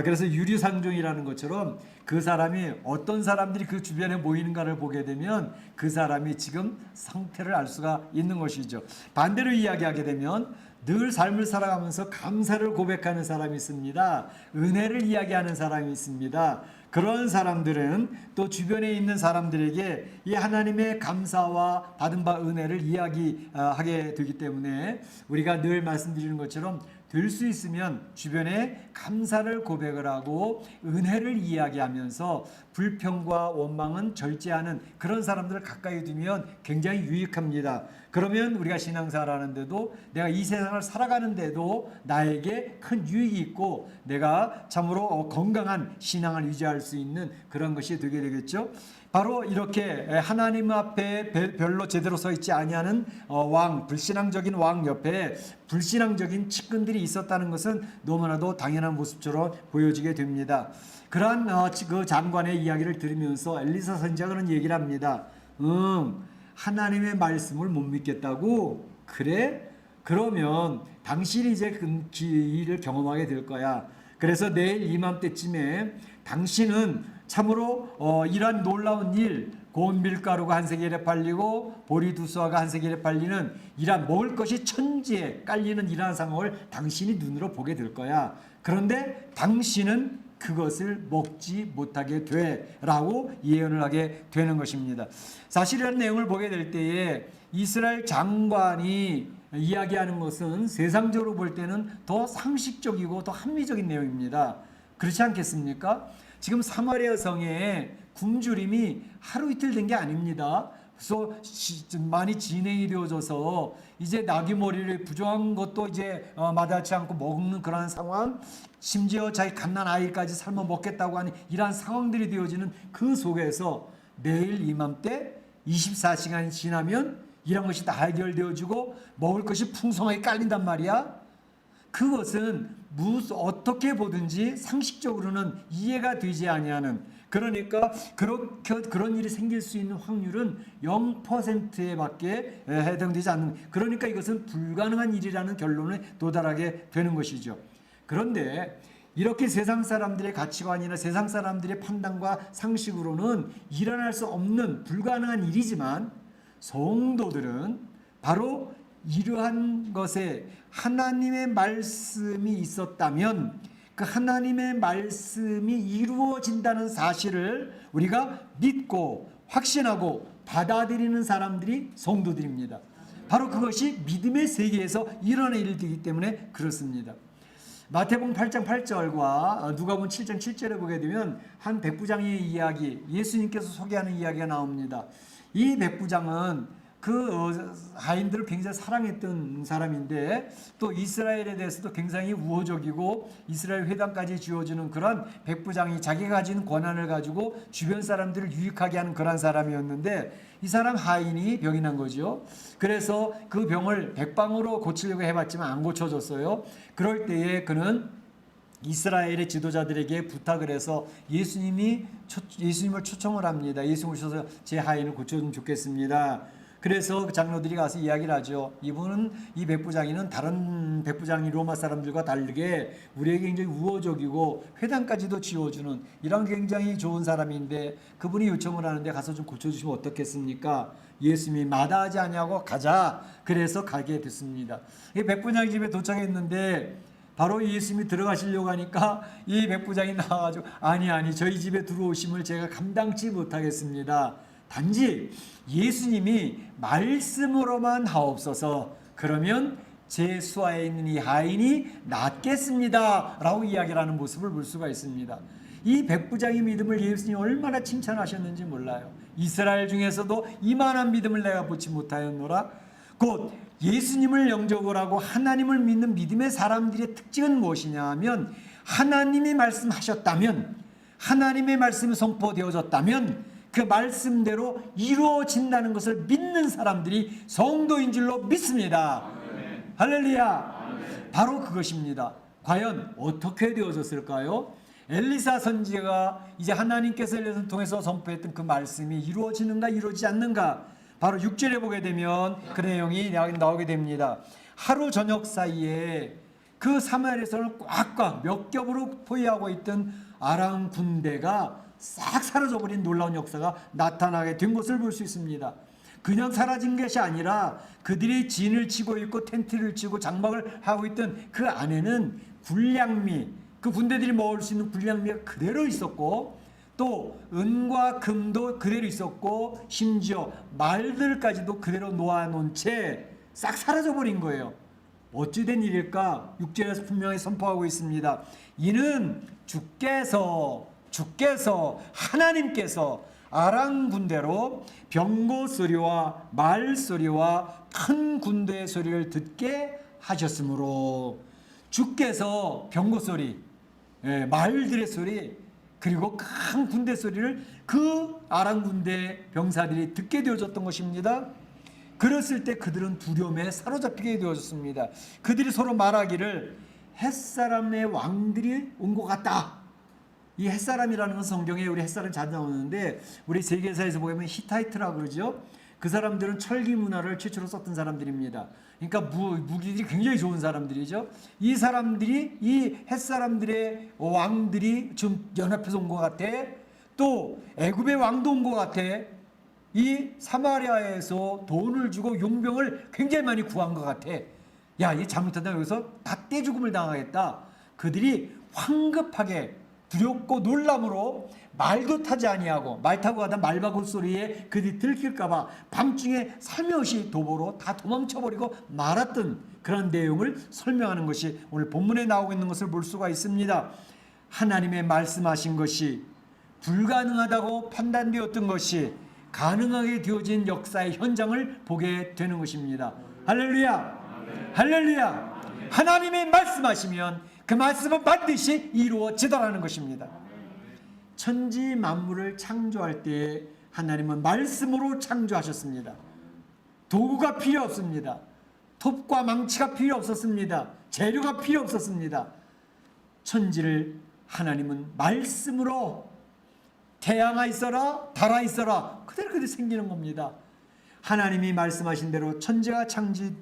S1: 그래서 유류상종이라는 것처럼 그 사람이 어떤 사람들이 그 주변에 모이는가를 보게 되면 그 사람이 지금 상태를 알 수가 있는 것이죠. 반대로 이야기하게 되면 늘 삶을 살아가면서 감사를 고백하는 사람이 있습니다. 은혜를 이야기하는 사람이 있습니다. 그런 사람들은 또 주변에 있는 사람들에게 이 하나님의 감사와 받은 바 은혜를 이야기하게 되기 때문에 우리가 늘 말씀드리는 것처럼 될 수 있으면 주변에 감사를 고백을 하고 은혜를 이야기하면서 불평과 원망은 절제하는 그런 사람들을 가까이 두면 굉장히 유익합니다. 그러면 우리가 신앙생활 하는데도, 내가 이 세상을 살아가는데도 나에게 큰 유익이 있고 내가 참으로 건강한 신앙을 유지할 수 있는 그런 것이 되게 되겠죠. 바로 이렇게 하나님 앞에 별로 제대로 서 있지 아니하는 왕, 불신앙적인 왕 옆에 불신앙적인 측근들이 있었다는 것은 너무나도 당연한 모습처럼 보여지게 됩니다. 그러한 그 장관의 이야기를 들으면서 엘리사 선지자가 그런 얘기를 합니다. 하나님의 말씀을 못 믿겠다고? 그래? 그러면 당신이 이제 그 일을 경험하게 될 거야. 그래서 내일 이맘때쯤에 당신은 참으로 이러한 놀라운 일, 고운 밀가루가 한 세겔에 팔리고 보리 두 수아가 한 세겔에 팔리는 이러한 먹을 것이 천지에 깔리는 이러한 상황을 당신이 눈으로 보게 될 거야. 그런데 당신은 그것을 먹지 못하게 돼라고 예언을 하게 되는 것입니다. 사실 이런 내용을 보게 될 때에 이스라엘 장관이 이야기하는 것은 세상적으로 볼 때는 더 상식적이고 더 합리적인 내용입니다. 그렇지 않겠습니까? 지금 사마리아 성에 굶주림이 하루 이틀 된 게 아닙니다. 그래서 많이 진행이 되어져서 이제 나귀머리를 부정한 것도 이제 마다치 않고 먹는 그러한 상황, 심지어 자기 갓난 아이까지 삶아 먹겠다고 하는 이러한 상황들이 되어지는 그 속에서 내일 이맘때 24시간이 지나면 이런 것이 다 해결되어지고 먹을 것이 풍성하게 깔린단 말이야. 그것은 어떻게 보든지 상식적으로는 이해가 되지 아니하는, 그러니까 그런 일이 생길 수 있는 확률은 0%에 밖에 해당되지 않는, 그러니까 이것은 불가능한 일이라는 결론에 도달하게 되는 것이죠. 그런데 이렇게 세상 사람들의 가치관이나 세상 사람들의 판단과 상식으로는 일어날 수 없는 불가능한 일이지만 성도들은 바로 이러한 것에 하나님의 말씀이 있었다면 그 하나님의 말씀이 이루어진다는 사실을 우리가 믿고 확신하고 받아들이는 사람들이 성도들입니다. 바로 그것이 믿음의 세계에서 일어나는 일이기 때문에 그렇습니다. 마태복음 8장 8절과 누가복음 7장 7절에 보게 되면 한 백부장의 이야기, 예수님께서 소개하는 이야기가 나옵니다. 이 백부장은 그 하인들을 굉장히 사랑했던 사람인데 또 이스라엘에 대해서도 굉장히 우호적이고 이스라엘 회당까지 지어주는 그런 백부장이 자기가 가진 권한을 가지고 주변 사람들을 유익하게 하는 그런 사람이었는데 이 사람 하인이 병이 난 거죠. 그래서 그 병을 백방으로 고치려고 해봤지만 안 고쳐졌어요. 그럴 때에 그는 이스라엘의 지도자들에게 부탁을 해서 예수님을 초청을 합니다. 예수님 오셔서 제 하인을 고쳐주면 좋겠습니다. 그래서 그 장로들이 가서 이야기를 하죠. 이 백부장이는 다른 백부장이 로마 사람들과 다르게 우리에게 굉장히 우호적이고 회당까지도 지어주는 이런 굉장히 좋은 사람인데 그분이 요청을 하는데 가서 좀 고쳐주시면 어떻겠습니까? 예수님이 마다하지 아니하고 가자. 그래서 가게 됐습니다. 이 백부장 집에 도착했는데 바로 예수님이 들어가시려고 하니까 이 백부장이 나와가지고 아니 저희 집에 들어오심을 제가 감당치 못하겠습니다. 단지 예수님이 말씀으로만 하옵소서. 그러면 제 수하에 있는 이 하인이 낫겠습니다 라고 이야기를 하는 모습을 볼 수가 있습니다. 이 백부장의 믿음을 예수님이 얼마나 칭찬하셨는지 몰라요. 이스라엘 중에서도 이만한 믿음을 내가 보지 못하였노라. 곧 예수님을 영접을 하고 하나님을 믿는 믿음의 사람들의 특징은 무엇이냐 하면 하나님이 말씀하셨다면, 하나님의 말씀이 선포되어졌다면 그 말씀대로 이루어진다는 것을 믿는 사람들이 성도인 줄로 믿습니다. 아멘. 할렐루야. 아멘. 바로 그것입니다. 과연 어떻게 되어졌을까요? 엘리사 선지자가 이제 하나님께서 엘리사를 통해서 선포했던 그 말씀이 이루어지는가 이루어지지 않는가, 바로 6절에 보게 되면 그 내용이 나오게 됩니다. 하루 저녁 사이에 그 사마리아에서는 꽉꽉 몇 겹으로 포위하고 있던 아람 군대가 싹 사라져버린 놀라운 역사가 나타나게 된 것을 볼 수 있습니다. 그냥 사라진 것이 아니라 그들이 진을 치고 있고 텐트를 치고 장막을 하고 있던 그 안에는 군량미, 그 군대들이 먹을 수 있는 군량미가 그대로 있었고 또 은과 금도 그대로 있었고 심지어 말들까지도 그대로 놓아놓은 채 싹 사라져버린 거예요. 어찌된 일일까? 6절에서 분명히 선포하고 있습니다. 이는 주께서 하나님께서 아람 군대로 병거 소리와 말 소리와 큰 군대의 소리를 듣게 하셨으므로, 주께서 병거 소리, 말들의 소리, 그리고 큰 군대 소리를 그 아람 군대 병사들이 듣게 되어졌던 것입니다. 그랬을 때 그들은 두려움에 사로잡히게 되어졌습니다. 그들이 서로 말하기를 햇사람의 왕들이 온 것 같다. 이 햇사람이라는 건 성경에 우리 햇사람 자주 나오는데 우리 세계사에서 보면 히타이트라고 그러죠. 그 사람들은 철기 문화를 최초로 썼던 사람들입니다. 그러니까 무기들이 굉장히 좋은 사람들이죠. 이 사람들이 이 햇사람들의 왕들이 지금 연합해서 온 것 같아. 또 애굽의 왕도 온 것 같아. 이 사마리아에서 돈을 주고 용병을 굉장히 많이 구한 것 같아. 야, 이 잘못한다 여기서 다 떼죽음을 당하겠다. 그들이 황급하게 두렵고 놀람으로 말도 타지 아니하고 말 타고 가다 말바구 소리에 그들이 들킬까봐 밤중에 살며시 도보로 다 도망쳐버리고 말았던 그런 내용을 설명하는 것이 오늘 본문에 나오고 있는 것을 볼 수가 있습니다. 하나님의 말씀하신 것이 불가능하다고 판단되었던 것이 가능하게 되어진 역사의 현장을 보게 되는 것입니다. 할렐루야! 할렐루야! 하나님이 말씀하시면 그 말씀은 반드시 이루어지더라는 것입니다. 천지 만물을 창조할 때 하나님은 말씀으로 창조하셨습니다. 도구가 필요 없습니다. 톱과 망치가 필요 없었습니다. 재료가 필요 없었습니다. 천지를 하나님은 말씀으로 태양아 있어라, 달아 있어라, 그대로 생기는 겁니다. 하나님이 말씀하신 대로 천지가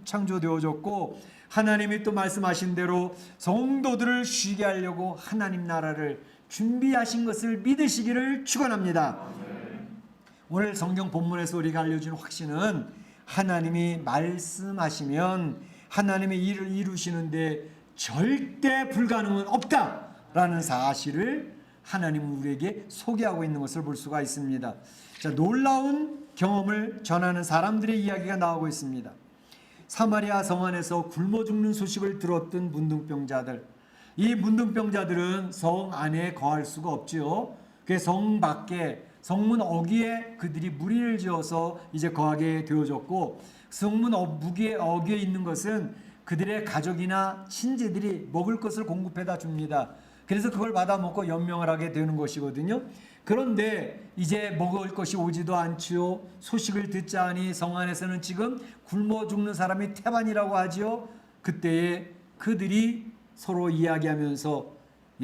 S1: 창조되어졌고 하나님이 또 말씀하신 대로 성도들을 쉬게 하려고 하나님 나라를 준비하신 것을 믿으시기를 축원합니다. 오늘 성경 본문에서 우리가 알려준 확신은 하나님이 말씀하시면 하나님의 일을 이루시는데 절대 불가능은 없다라는 사실을 하나님은 우리에게 소개하고 있는 것을 볼 수가 있습니다. 자, 놀라운 경험을 전하는 사람들의 이야기가 나오고 있습니다. 사마리아 성 안에서 굶어 죽는 소식을 들었던 문둥병자들. 이 문둥병자들은 성 안에 거할 수가 없지요. 그 성 밖에 성문 어귀에 그들이 무리를 지어서 이제 거하게 되어졌고 성문 어귀에 있는 것은 그들의 가족이나 친지들이 먹을 것을 공급해다 줍니다. 그래서 그걸 받아 먹고 연명을 하게 되는 것이거든요. 그런데 이제 먹을 것이 오지도 않지요. 소식을 듣자 하니 성 안에서는 지금 굶어 죽는 사람이 태반이라고 하지요. 그때에 그들이 서로 이야기하면서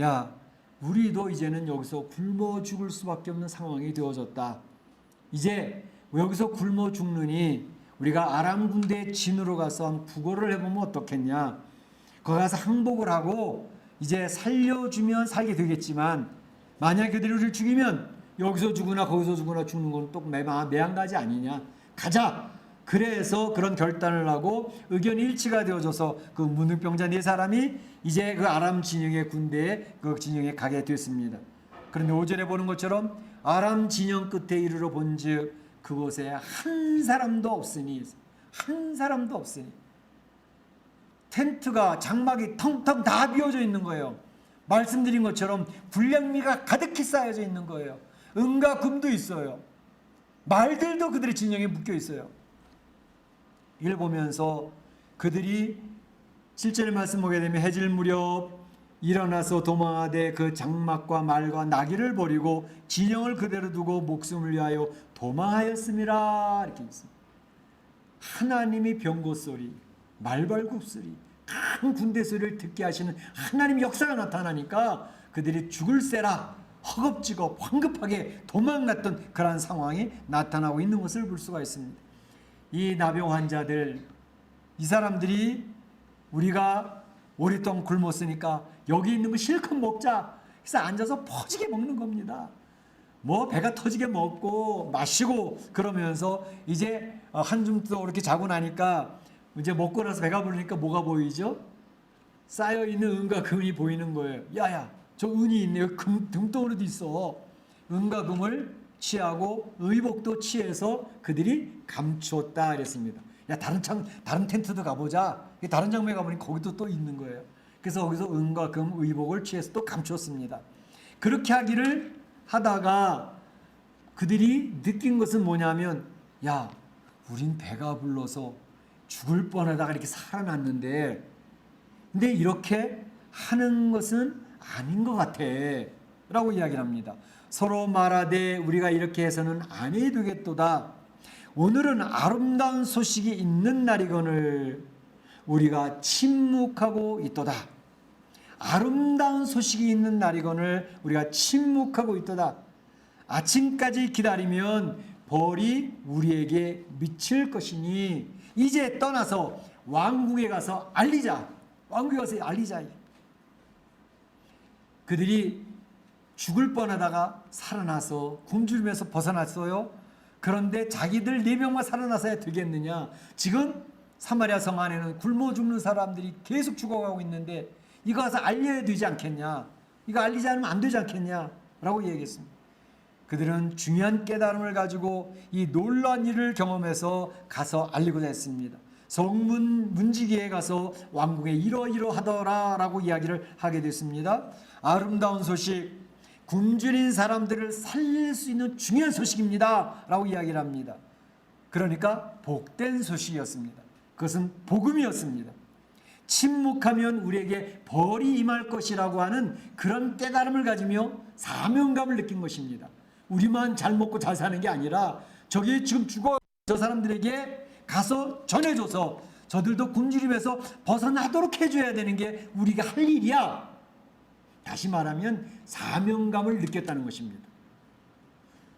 S1: 야, 우리도 이제는 여기서 굶어 죽을 수밖에 없는 상황이 되어졌다. 이제 여기서 굶어 죽느니 우리가 아람 군대의 진으로 가서 한번 구걸을 해보면 어떻겠냐. 거기 가서 항복을 하고 이제 살려주면 살게 되겠지만 만약 그들이 우리를 죽이면 여기서 죽으나 거기서 죽으나 죽는 건 또 매한가지 아니냐. 가자. 그래서 그런 결단을 하고 의견 일치가 되어져서 그 문둥병자 네 사람이 이제 그 아람 진영의 군대에 그 진영에 가게 됐습니다. 그런데 5절에 보는 것처럼 아람 진영 끝에 이르러 본즉 그곳에 한 사람도 없으니 텐트가 장막이 텅텅 다 비어져 있는 거예요. 말씀드린 것처럼 불량미가 가득히 쌓여져 있는 거예요. 은과 금도 있어요. 말들도 그들의 진영에 묶여 있어요. 이걸 보면서 그들이 7절의 말씀 보게 되면 해질 무렵 일어나서 도망하되 그 장막과 말과 나귀를 버리고 진영을 그대로 두고 목숨을 위하여 도망하였음이라 이렇게 있습니다. 하나님이 병고 소리, 말발굽 소리, 큰 군대 소리를 듣게 하시는 하나님의 역사가 나타나니까 그들이 죽을세라 허겁지겁 황급하게 도망갔던 그러한 상황이 나타나고 있는 것을 볼 수가 있습니다. 이 나병 환자들, 이 사람들이 우리가 오랫동안 굶었으니까 여기 있는 거 실컷 먹자 그래서 앉아서 퍼지게 먹는 겁니다. 뭐 배가 터지게 먹고 마시고 그러면서 이제 한줌 또 이렇게 자고 나니까 이제 먹고 나서 배가 부르니까 뭐가 보이죠? 쌓여있는 은과 금이 보이는 거예요. 야야, 저 은이 있네. 등덩어리도 있어. 은과 금을 취하고 의복도 취해서 그들이 감추었다 그랬습니다. 야, 다른 텐트도 가보자. 다른 장소에 가보니 거기도 또 있는 거예요. 그래서 거기서 은과 금 의복을 취해서 또 감추었습니다. 그렇게 하기를 하다가 그들이 느낀 것은 뭐냐면 야, 우린 배가 불러서 죽을 뻔하다가 이렇게 살아났는데 근데 이렇게 하는 것은 아닌 것 같아. 라고 이야기를 합니다. 서로 말하되 우리가 이렇게 해서는 안 해야 되겠도다. 오늘은 아름다운 소식이 있는 날이거늘 우리가 침묵하고 있도다. 아름다운 소식이 있는 날이거늘 우리가 침묵하고 있도다. 아침까지 기다리면 벌이 우리에게 미칠 것이니 이제 떠나서 왕궁에 가서 알리자. 왕궁에 가서 알리자. 그들이 죽을 뻔하다가 살아나서 굶주림에서 벗어났어요. 그런데 자기들 4명만 살아나서야 되겠느냐. 지금 사마리아 성 안에는 굶어 죽는 사람들이 계속 죽어가고 있는데 이거 가서 알려야 되지 않겠냐. 이거 알리지 않으면 안 되지 않겠냐 라고 얘기했습니다. 그들은 중요한 깨달음을 가지고 이 놀라운 일을 경험해서 가서 알리고자 했습니다. 성문 문지기에 가서 왕궁에 이러이러하더라 라고 이야기를 하게 됐습니다. 아름다운 소식, 굶주린 사람들을 살릴 수 있는 중요한 소식입니다 라고 이야기를 합니다. 그러니까 복된 소식이었습니다. 그것은 복음이었습니다. 침묵하면 우리에게 벌이 임할 것이라고 하는 그런 깨달음을 가지며 사명감을 느낀 것입니다. 우리만 잘 먹고 잘 사는 게 아니라 저기 지금 죽어 저 사람들에게 가서 전해줘서 저들도 굶주림에서 벗어나도록 해줘야 되는 게 우리가 할 일이야. 다시 말하면 사명감을 느꼈다는 것입니다.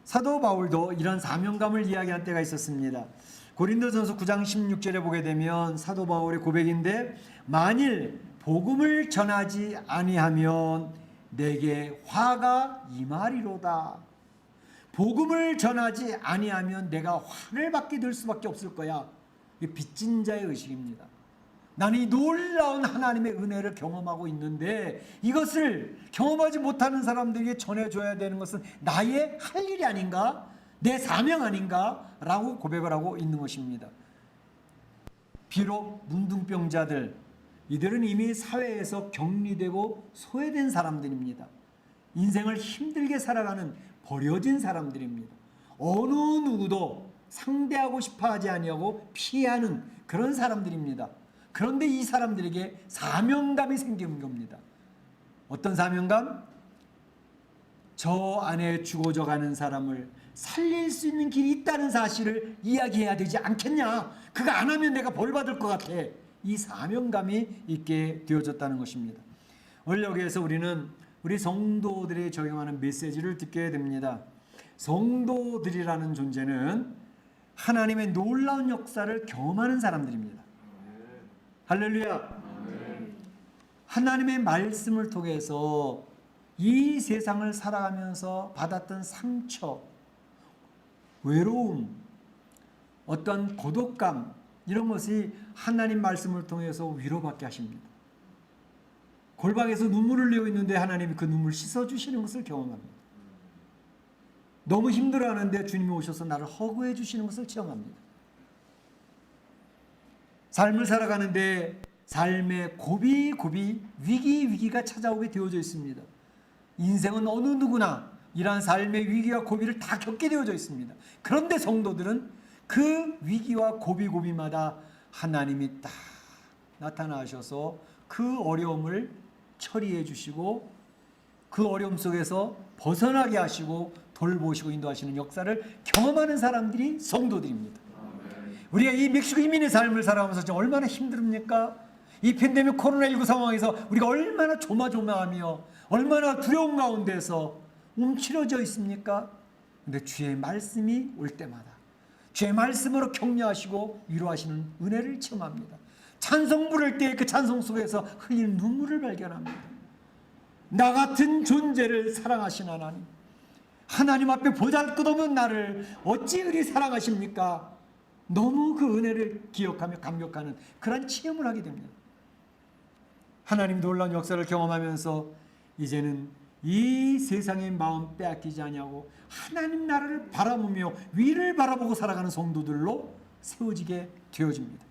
S1: 사도 바울도 이런 사명감을 이야기한 때가 있었습니다. 고린도전서 9장 16절에 보게 되면 사도 바울의 고백인데 만일 복음을 전하지 아니하면 내게 화가 임하리로다. 복음을 전하지 아니하면 내가 화를 받게 될 수밖에 없을 거야. 이게 빚진 자의 의식입니다. 나는 이 놀라운 하나님의 은혜를 경험하고 있는데 이것을 경험하지 못하는 사람들에게 전해줘야 되는 것은 나의 할 일이 아닌가? 내 사명 아닌가? 라고 고백을 하고 있는 것입니다. 비록 문둥병자들, 이들은 이미 사회에서 격리되고 소외된 사람들입니다. 인생을 힘들게 살아가는 버려진 사람들입니다. 어느 누구도 상대하고 싶어하지 아니하고 피하는 그런 사람들입니다. 그런데 이 사람들에게 사명감이 생기는 겁니다. 어떤 사명감? 저 안에 죽어져가는 사람을 살릴 수 있는 길이 있다는 사실을 이야기해야 되지 않겠냐. 그거 안 하면 내가 벌 받을 것 같아. 이 사명감이 있게 되어졌다는 것입니다. 오늘 여기에서 우리는 우리 성도들이 적용하는 메시지를 듣게 됩니다. 성도들이라는 존재는 하나님의 놀라운 역사를 경험하는 사람들입니다. 할렐루야. 하나님의 말씀을 통해서 이 세상을 살아가면서 받았던 상처, 외로움, 어떤 고독감 이런 것이 하나님 말씀을 통해서 위로받게 하십니다. 골방에서 눈물을 흘리고 있는데 하나님이 그 눈물 씻어주시는 것을 경험합니다. 너무 힘들어하는데 주님이 오셔서 나를 허구해 주시는 것을 체험합니다. 삶을 살아가는데 삶의 고비 위기가 찾아오게 되어져 있습니다. 인생은 어느 누구나 이러한 삶의 위기와 고비를 다 겪게 되어져 있습니다. 그런데 성도들은 그 위기와 고비마다 하나님이 딱 나타나셔서 그 어려움을 처리해 주시고 그 어려움 속에서 벗어나게 하시고 돌보시고 인도하시는 역사를 경험하는 사람들이 성도들입니다. 우리가 이 멕시코 이민의 삶을 살아가면서 지금 얼마나 힘듭니까? 이 팬데믹 코로나19 상황에서 우리가 얼마나 조마조마하며 얼마나 두려움 가운데서 움츠러져 있습니까? 근데 주의 말씀이 올 때마다 주의 말씀으로 격려하시고 위로하시는 은혜를 체험합니다. 찬송 부를 때 그 찬송 속에서 흘리는 눈물을 발견합니다. 나 같은 존재를 사랑하신 하나님, 하나님 앞에 보잘것없는 나를 어찌 그리 사랑하십니까? 너무 그 은혜를 기억하며 감격하는 그런 체험을 하게 됩니다. 하나님 놀라운 역사를 경험하면서 이제는 이 세상의 마음 빼앗기지 아니하고 하나님 나라를 바라보며 위를 바라보고 살아가는 성도들로 세워지게 되어집니다.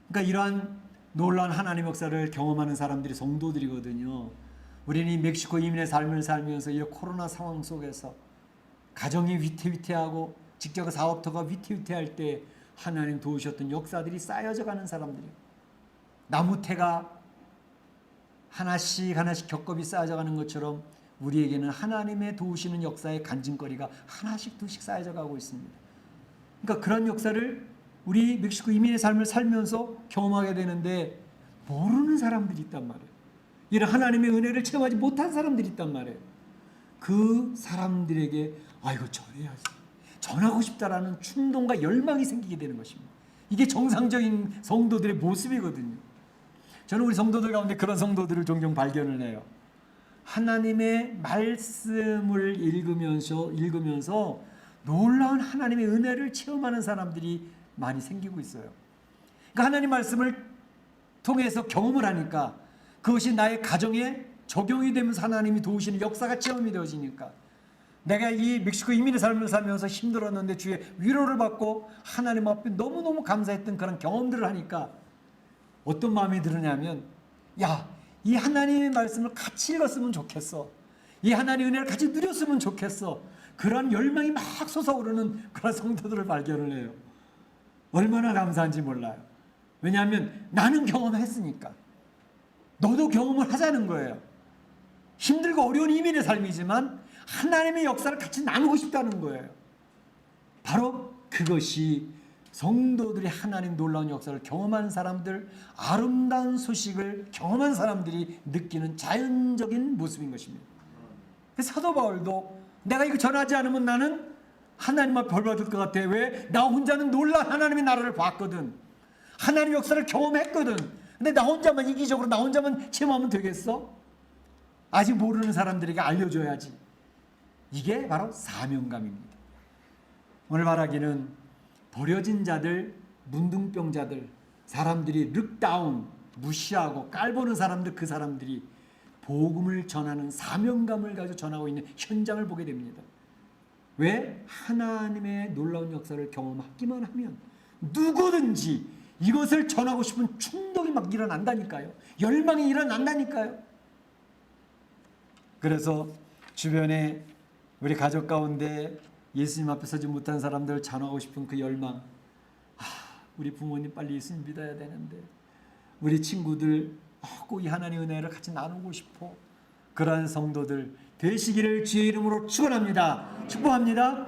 S1: 그러니까 이러한 놀라운 하나님 역사를 경험하는 사람들이 성도들이거든요. 우리는 이 멕시코 이민의 삶을 살면서 이 코로나 상황 속에서 가정이 위태위태하고 직접 사업터가 위태위태할 때 하나님 도우셨던 역사들이 쌓여져 가는 사람들이에요. 나무태가 하나씩 하나씩 겹겹이 쌓여가는 것처럼 우리에게는 하나님의 도우시는 역사의 간증거리가 하나씩 둘씩 쌓여져 가고 있습니다. 그러니까 그런 역사를 우리 멕시코 이민의 삶을 살면서 경험하게 되는데 모르는 사람들이 있단 말이에요. 이런 하나님의 은혜를 체험하지 못한 사람들이 있단 말이에요. 그 사람들에게 이거 전해야지, 전하고 싶다라는 충동과 열망이 생기게 되는 것입니다. 이게 정상적인 성도들의 모습이거든요. 저는 우리 성도들 가운데 그런 성도들을 종종 발견을 해요. 하나님의 말씀을 읽으면서 놀라운 하나님의 은혜를 체험하는 사람들이 많이 생기고 있어요. 그러니까 하나님 말씀을 통해서 경험을 하니까 그것이 나의 가정에 적용이 되면서 하나님이 도우시는 역사가 체험이 되어지니까 내가 이 멕시코 이민의 삶을 살면서 힘들었는데 주의 위로를 받고 하나님 앞에 너무너무 감사했던 그런 경험들을 하니까 어떤 마음이 드느냐면 이 하나님의 말씀을 같이 읽었으면 좋겠어. 이 하나님의 은혜를 같이 누렸으면 좋겠어. 그런 열망이 막 솟아오르는 그런 성도들을 발견을 해요. 얼마나 감사한지 몰라요. 왜냐하면 나는 경험했으니까. 너도 경험을 하자는 거예요. 힘들고 어려운 이민의 삶이지만 하나님의 역사를 같이 나누고 싶다는 거예요. 바로 그것이 성도들이 하나님 놀라운 역사를 경험한 사람들, 아름다운 소식을 경험한 사람들이 느끼는 자연적인 모습인 것입니다. 그래서 사도 바울도 내가 이거 전하지 않으면 나는 하나님 앞에 벌 받을 것 같아. 왜? 나 혼자는 놀라운 하나님의 나라를 봤거든. 하나님의 역사를 경험했거든. 근데 나 혼자만 이기적으로 나 혼자만 체험하면 되겠어? 아직 모르는 사람들에게 알려줘야지. 이게 바로 사명감입니다. 오늘 말하기는 버려진 자들, 문둥병자들, 사람들이 룩다운, 무시하고 깔보는 사람들, 그 사람들이 복음을 전하는 사명감을 가지고 전하고 있는 현장을 보게 됩니다. 왜? 하나님의 놀라운 역사를 경험하기만 하면 누구든지 이것을 전하고 싶은 충동이 막 일어난다니까요. 열망이 일어난다니까요. 그래서 주변에 우리 가족 가운데 예수님 앞에 서지 못한 사람들을 전하고 싶은 그 열망, 우리 부모님 빨리 예수님 믿어야 되는데, 우리 친구들 꼭 이 하나님의 은혜를 같이 나누고 싶어. 그러한 성도들 되시기를 주의 이름으로 축원합니다. 축복합니다.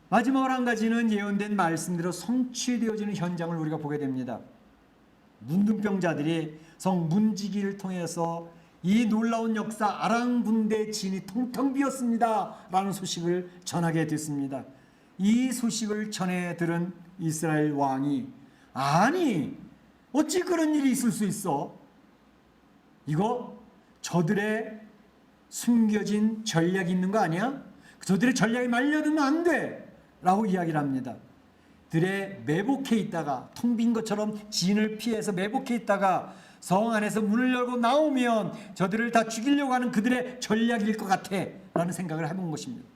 S1: 마지막으로 한 가지는 예언된 말씀대로 성취되어지는 현장을 우리가 보게 됩니다. 문둥병자들이 성 문지기를 통해서 이 놀라운 역사 아랑군대 진이 텅텅 비었습니다 라는 소식을 전하게 됐습니다. 이 소식을 전해 들은 이스라엘 왕이 아니 어찌 그런 일이 있을 수 있어? 이거 저들의 숨겨진 전략이 있는 거 아니야? 저들의 전략에 말려들면 안 돼 라고 이야기를 합니다. 들에 매복해 있다가 텅 빈 것처럼 진을 피해서 매복해 있다가 성 안에서 문을 열고 나오면 저들을 다 죽이려고 하는 그들의 전략일 것 같아 라는 생각을 해본 것입니다.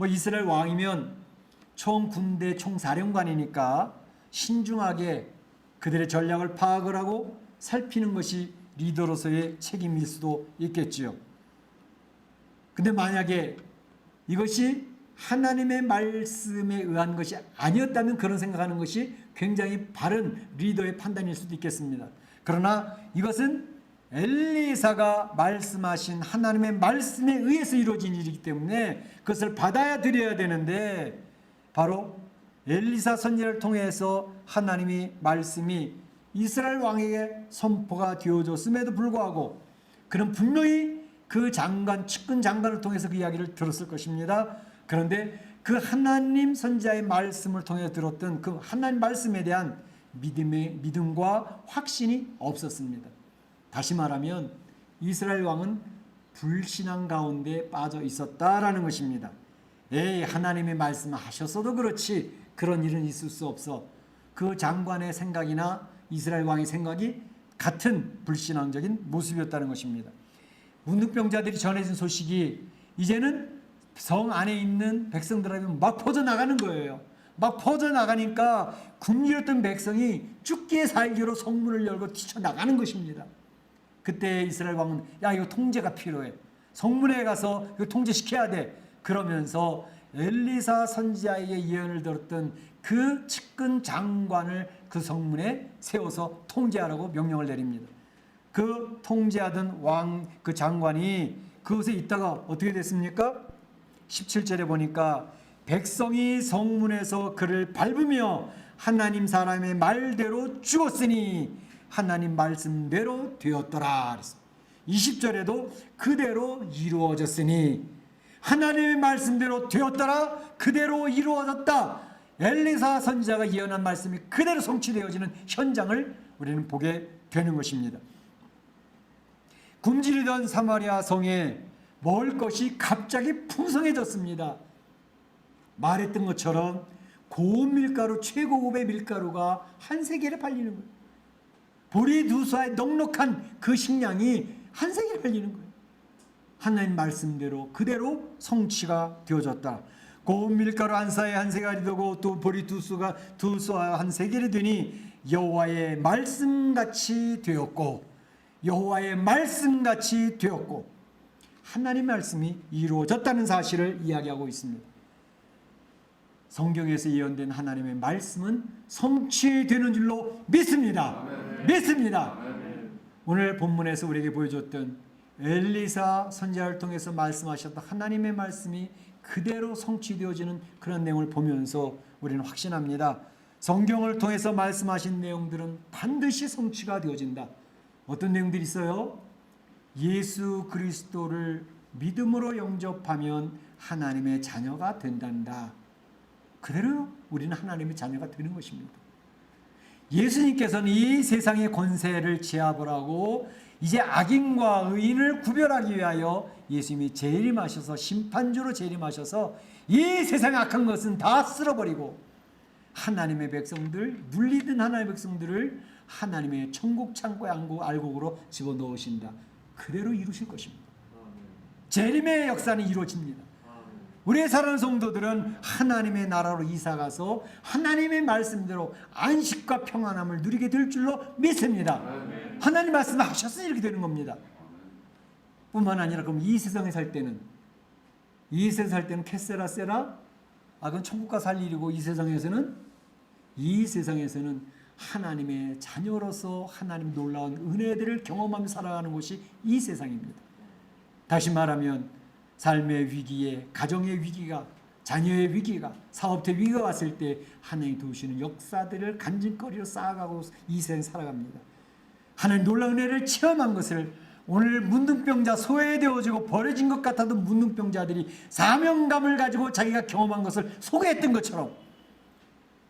S1: 이스라엘 왕이면 군대 총사령관이니까 신중하게 그들의 전략을 파악을 하고 살피는 것이 리더로서의 책임일 수도 있겠지요. 근데 만약에 이것이 하나님의 말씀에 의한 것이 아니었다면 그런 생각하는 것이 굉장히 바른 리더의 판단일 수도 있겠습니다. 그러나 이것은 엘리사가 말씀하신 하나님의 말씀에 의해서 이루어진 일이기 때문에 그것을 받아야 드려야 되는데 바로 엘리사 선지자를 통해서 하나님의 말씀이 이스라엘 왕에게 선포가 되어졌음에도 불구하고 그는 분명히 그 장관, 측근 장관을 통해서 그 이야기를 들었을 것입니다. 그런데 그 하나님 선지자의 말씀을 통해 들었던 그 하나님 말씀에 대한 믿음과 확신이 없었습니다. 다시 말하면 이스라엘 왕은 불신앙 가운데 빠져 있었다라는 것입니다. 하나님의 말씀하셨어도 그렇지 그런 일은 있을 수 없어. 그 장관의 생각이나 이스라엘 왕의 생각이 같은 불신앙적인 모습이었다는 것입니다. 문둥병자들이 전해진 소식이 이제는 성 안에 있는 백성들에게 막 퍼져나가는 거예요. 막 퍼져나가니까 굶주렸던 백성이 죽기에 살기로 성문을 열고 뛰쳐나가는 것입니다. 그때 이스라엘 왕은 이거 통제가 필요해. 성문에 가서 이거 통제시켜야 돼. 그러면서 엘리사 선지자에게 예언을 들었던 그 측근 장관을 그 성문에 세워서 통제하라고 명령을 내립니다. 그 통제하던 왕 그 장관이 그곳에 있다가 어떻게 됐습니까? 17절에 보니까 백성이 성문에서 그를 밟으며 하나님 사람의 말대로 죽었으니 하나님 말씀대로 되었더라. 20절에도 그대로 이루어졌으니 하나님의 말씀대로 되었더라. 그대로 이루어졌다. 엘리사 선지자가 예언한 말씀이 그대로 성취되어지는 현장을 우리는 보게 되는 것입니다. 굶주리던 사마리아 성에 먹을 것이 갑자기 풍성해졌습니다. 말했던 것처럼 고운 밀가루, 최고급의 밀가루가 한 세겔에 팔리는 거예요. 보리 두 쏴의 넉넉한 그 식량이 한 세겔에 팔리는 거예요. 하나님 말씀대로 그대로 성취가 되어졌다. 고운 밀가루 한 쏴에 한 세겔이 되고 또 보리 두 쏴 한 세겔이 되니 여호와의 말씀같이 되었고, 여호와의 말씀같이 되었고, 하나님의 말씀이 이루어졌다는 사실을 이야기하고 있습니다. 성경에서 예언된 하나님의 말씀은 성취되는 줄로 믿습니다. 믿습니다. 오늘 본문에서 우리에게 보여줬던 엘리사 선지자를 통해서 말씀하셨던 하나님의 말씀이 그대로 성취되어지는 그런 내용을 보면서 우리는 확신합니다. 성경을 통해서 말씀하신 내용들은 반드시 성취가 되어진다. 어떤 내용들이 있어요? 예수 그리스도를 믿음으로 영접하면 하나님의 자녀가 된단다. 그대로 우리는 하나님의 자녀가 되는 것입니다. 예수님께서는 이 세상의 권세를 제압을 하고 이제 악인과 의인을 구별하기 위하여 예수님이 재림하셔서 심판주로 재림하셔서 이 세상의 악한 것은 다 쓸어버리고 하나님의 백성들, 눌리던 하나님의 백성들을 하나님의 천국 창고의 알곡으로 집어넣으신다. 그대로 이루실 것입니다. 재림의 역사는 이루어집니다. 우리의 사랑하는 성도들은 하나님의 나라로 이사가서 하나님의 말씀대로 안식과 평안함을 누리게 될 줄로 믿습니다. 하나님 말씀을 하셨으니 이렇게 되는 겁니다. 뿐만 아니라 그럼 이 세상에 살 때는 캐세라 세라 그건 천국 가서 살 일이고 이 세상에서는 하나님의 자녀로서 하나님 놀라운 은혜들을 경험하며 살아가는 것이 이 세상입니다. 다시 말하면 삶의 위기에, 가정의 위기가, 자녀의 위기가, 사업의 위기가 왔을 때 하나님이 도우시는 역사들을 간증거리로 쌓아가고 이 세상에 살아갑니다. 하나님 놀라운 은혜를 체험한 것을 오늘 문둥병자, 소외되어지고 버려진 것 같았던 문둥병자들이 사명감을 가지고 자기가 경험한 것을 소개했던 것처럼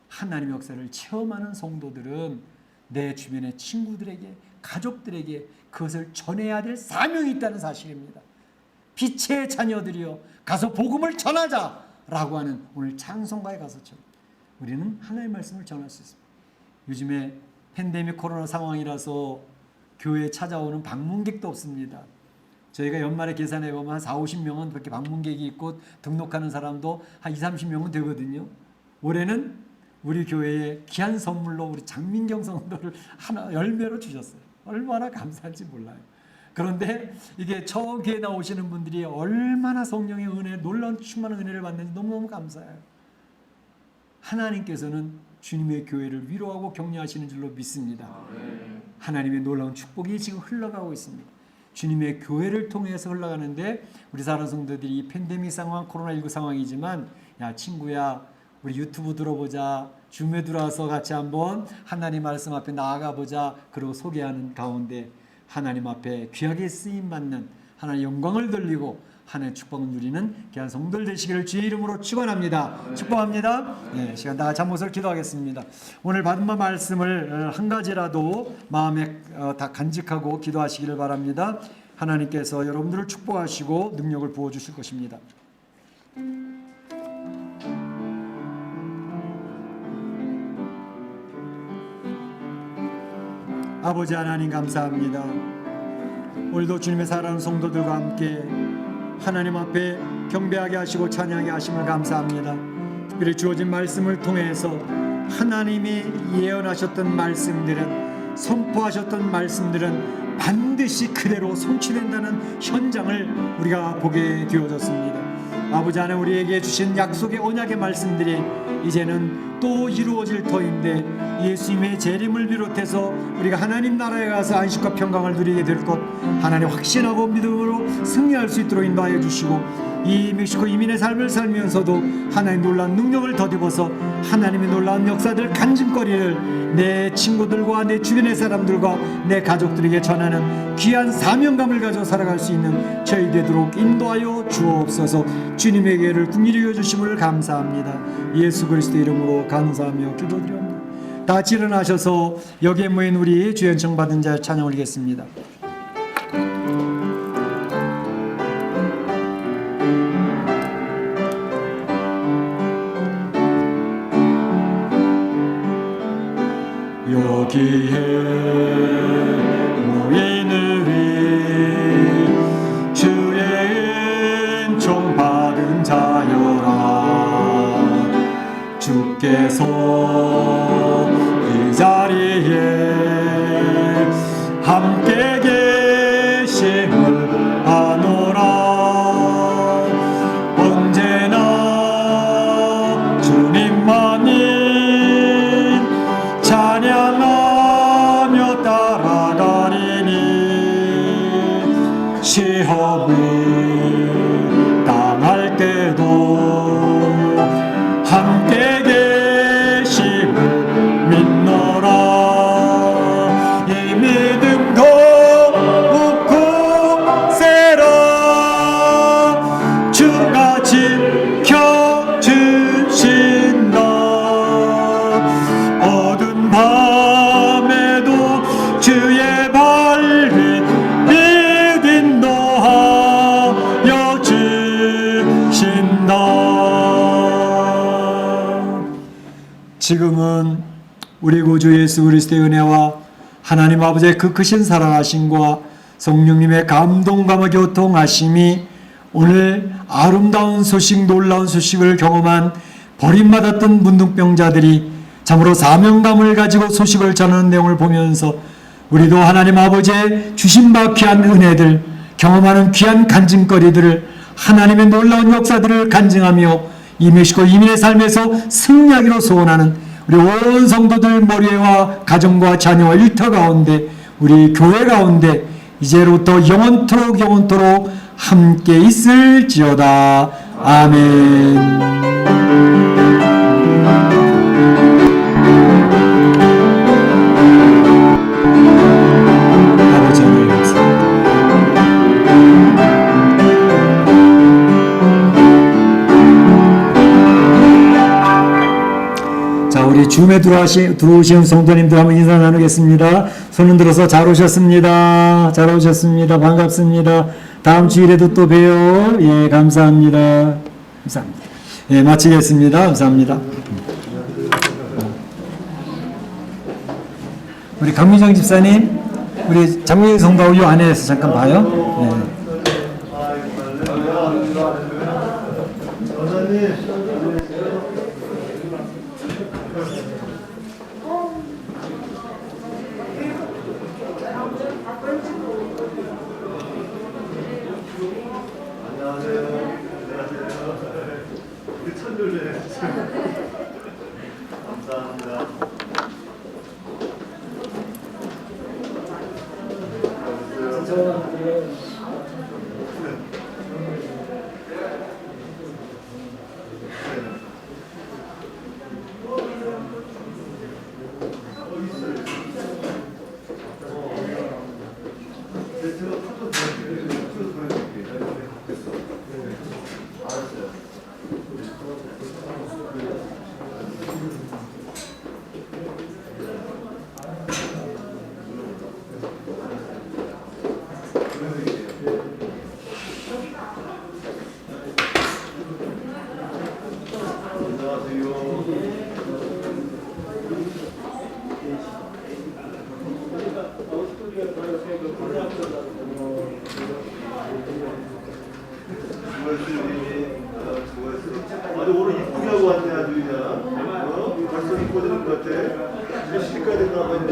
S1: 하나님의 역사를 체험하는 성도들은 내 주변의 친구들에게, 가족들에게 그것을 전해야 될 사명이 있다는 사실입니다. 빛의 자녀들이여 가서 복음을 전하자라고 하는 오늘 찬송가에 가서처럼 우리는 하나님의 말씀을 전할 수 있습니다. 요즘에 팬데믹 코로나 상황이라서 교회에 찾아오는 방문객도 없습니다. 저희가 연말에 계산해 보면 한 40-50명은 그렇게 방문객이 있고 등록하는 사람도 한 20-30명은 되거든요. 올해는 우리 교회에 귀한 선물로 우리 장민경 성도를 하나 열매로 주셨어요. 얼마나 감사한지 몰라요. 그런데 이게 처음 교회 나오시는 분들이 얼마나 성령의 은혜, 놀라운 충만한 은혜를 받는지 너무너무 감사해요. 하나님께서는 주님의 교회를 위로하고 격려하시는 줄로 믿습니다. 하나님의 놀라운 축복이 지금 흘러가고 있습니다. 주님의 교회를 통해서 흘러가는데 우리 사랑하는 성도들이 이 팬데믹 상황, 코로나19 상황이지만 야 친구야 우리 유튜브 들어보자, 줌에 들어와서 같이 한번 하나님 말씀 앞에 나아가보자, 그리고 소개하는 가운데 하나님 앞에 귀하게 쓰임받는 하나님의 영광을 돌리고 하나님의 축복을 누리는 귀한 성도들 되시기를 주의 이름으로 축원합니다. 축복합니다. 네, 시간 다 같이 한 목소리로 기도하겠습니다. 오늘 받은 말씀을 한 가지라도 마음에 다 간직하고 기도하시기를 바랍니다. 하나님께서 여러분들을 축복하시고 능력을 부어주실 것입니다. 아버지 하나님 감사합니다. 오늘도 주님의 사랑하는 성도들과 함께 하나님 앞에 경배하게 하시고 찬양하게 하심을 감사합니다. 특별히 주어진 말씀을 통해서 하나님이 예언하셨던 말씀들은, 선포하셨던 말씀들은 반드시 그대로 성취된다는 현장을 우리가 보게 되어졌습니다. 아버지 하나님 우리에게 주신 약속의 언약의 말씀들이 이제는 또 이루어질 터인데 예수님의 재림을 비롯해서 우리가 하나님 나라에 가서 안식과 평강을 누리게 될 것 하나님 확신하고 믿음으로 승리할 수 있도록 인도하여 주시고, 이 멕시코 이민의 삶을 살면서도 하나님 놀라운 능력을 더입어서 하나님의 놀라운 역사들 간증거리를 내 친구들과 내 주변의 사람들과 내 가족들에게 전하는 귀한 사명감을 가져 살아갈 수 있는 저희 되도록 인도하여 주옵소서. 주님의 계를 긍휼히 여주심을 감사합니다. 예수 그리스도 이름으로 감사하며 기도드립니다. 다 같이 일어나셔서 여기에 모인 우리 주연 청받은 자 찬양 올리겠습니다. 여기에 모인 우리 주의 은총 받은 자여라. 주께서 이 자리에 함께 계심을 아노라. 언제나 주님만이 찬양하며 따라다니니 시험을 당할 때도 함께 계심을 믿노라. 이 믿음 거룩고 세라. 주가 지켜주신다. 어두운 밤에도 주의 발밑 인도하여 주신다. 지금은 우리 구주 예수 그리스도의 은혜와 하나님 아버지의 그 크신 사랑하심과 성령님의 감동감과 교통하심이 오늘 아름다운 소식, 놀라운 소식을 경험한 버림받았던 문둥병자들이 참으로 사명감을 가지고 소식을 전하는 내용을 보면서 우리도 하나님 아버지의 주신 바 귀한 은혜들, 경험하는 귀한 간증거리들을, 하나님의 놀라운 역사들을 간증하며 이 멕시코 이민의 삶에서 승리하기로 소원하는 우리 온 성도들 머리와 가정과 자녀와 일터 가운데, 우리 교회 가운데 이제로부터 영원토록 함께 있을지어다. 아멘. 우리 줌에 들어오신 성도님들 한번 인사 나누겠습니다. 손을 들어서 잘 오셨습니다. 잘 오셨습니다. 반갑습니다. 다음 주일에도 또 봬요. 예, 감사합니다. 감사합니다. 예, 마치겠습니다. 감사합니다. 우리 강민정 집사님, 우리 장미의 성도 요 안에서 잠깐 봐요. 예.
S2: 아주 오늘 이쁘게 하고 왔네 아주 그냥. 벌써 이뻐지는 것 같아. 이제 시집가야 된다고 했는데.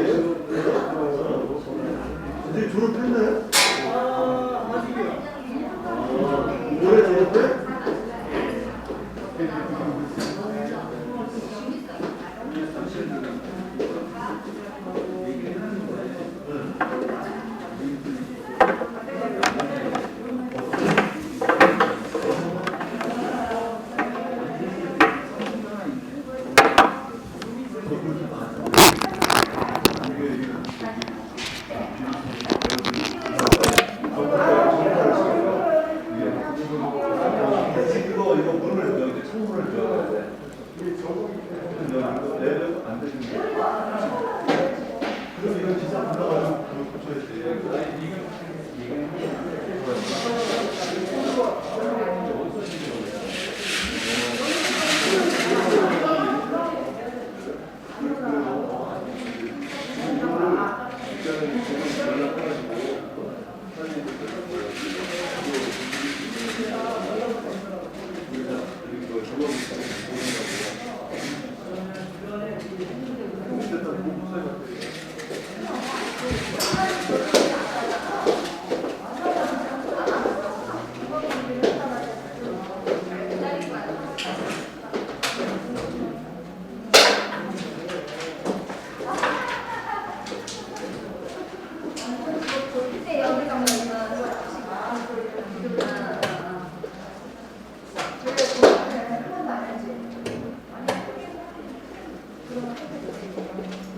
S2: 이제 졸업했네. 올해 졸업해? 이거 문을 여기 창문을 들어가야 돼. 이거 내면 안 되는데. 그럼 이건 진짜 나가서 고쳐야 돼.
S4: 그럼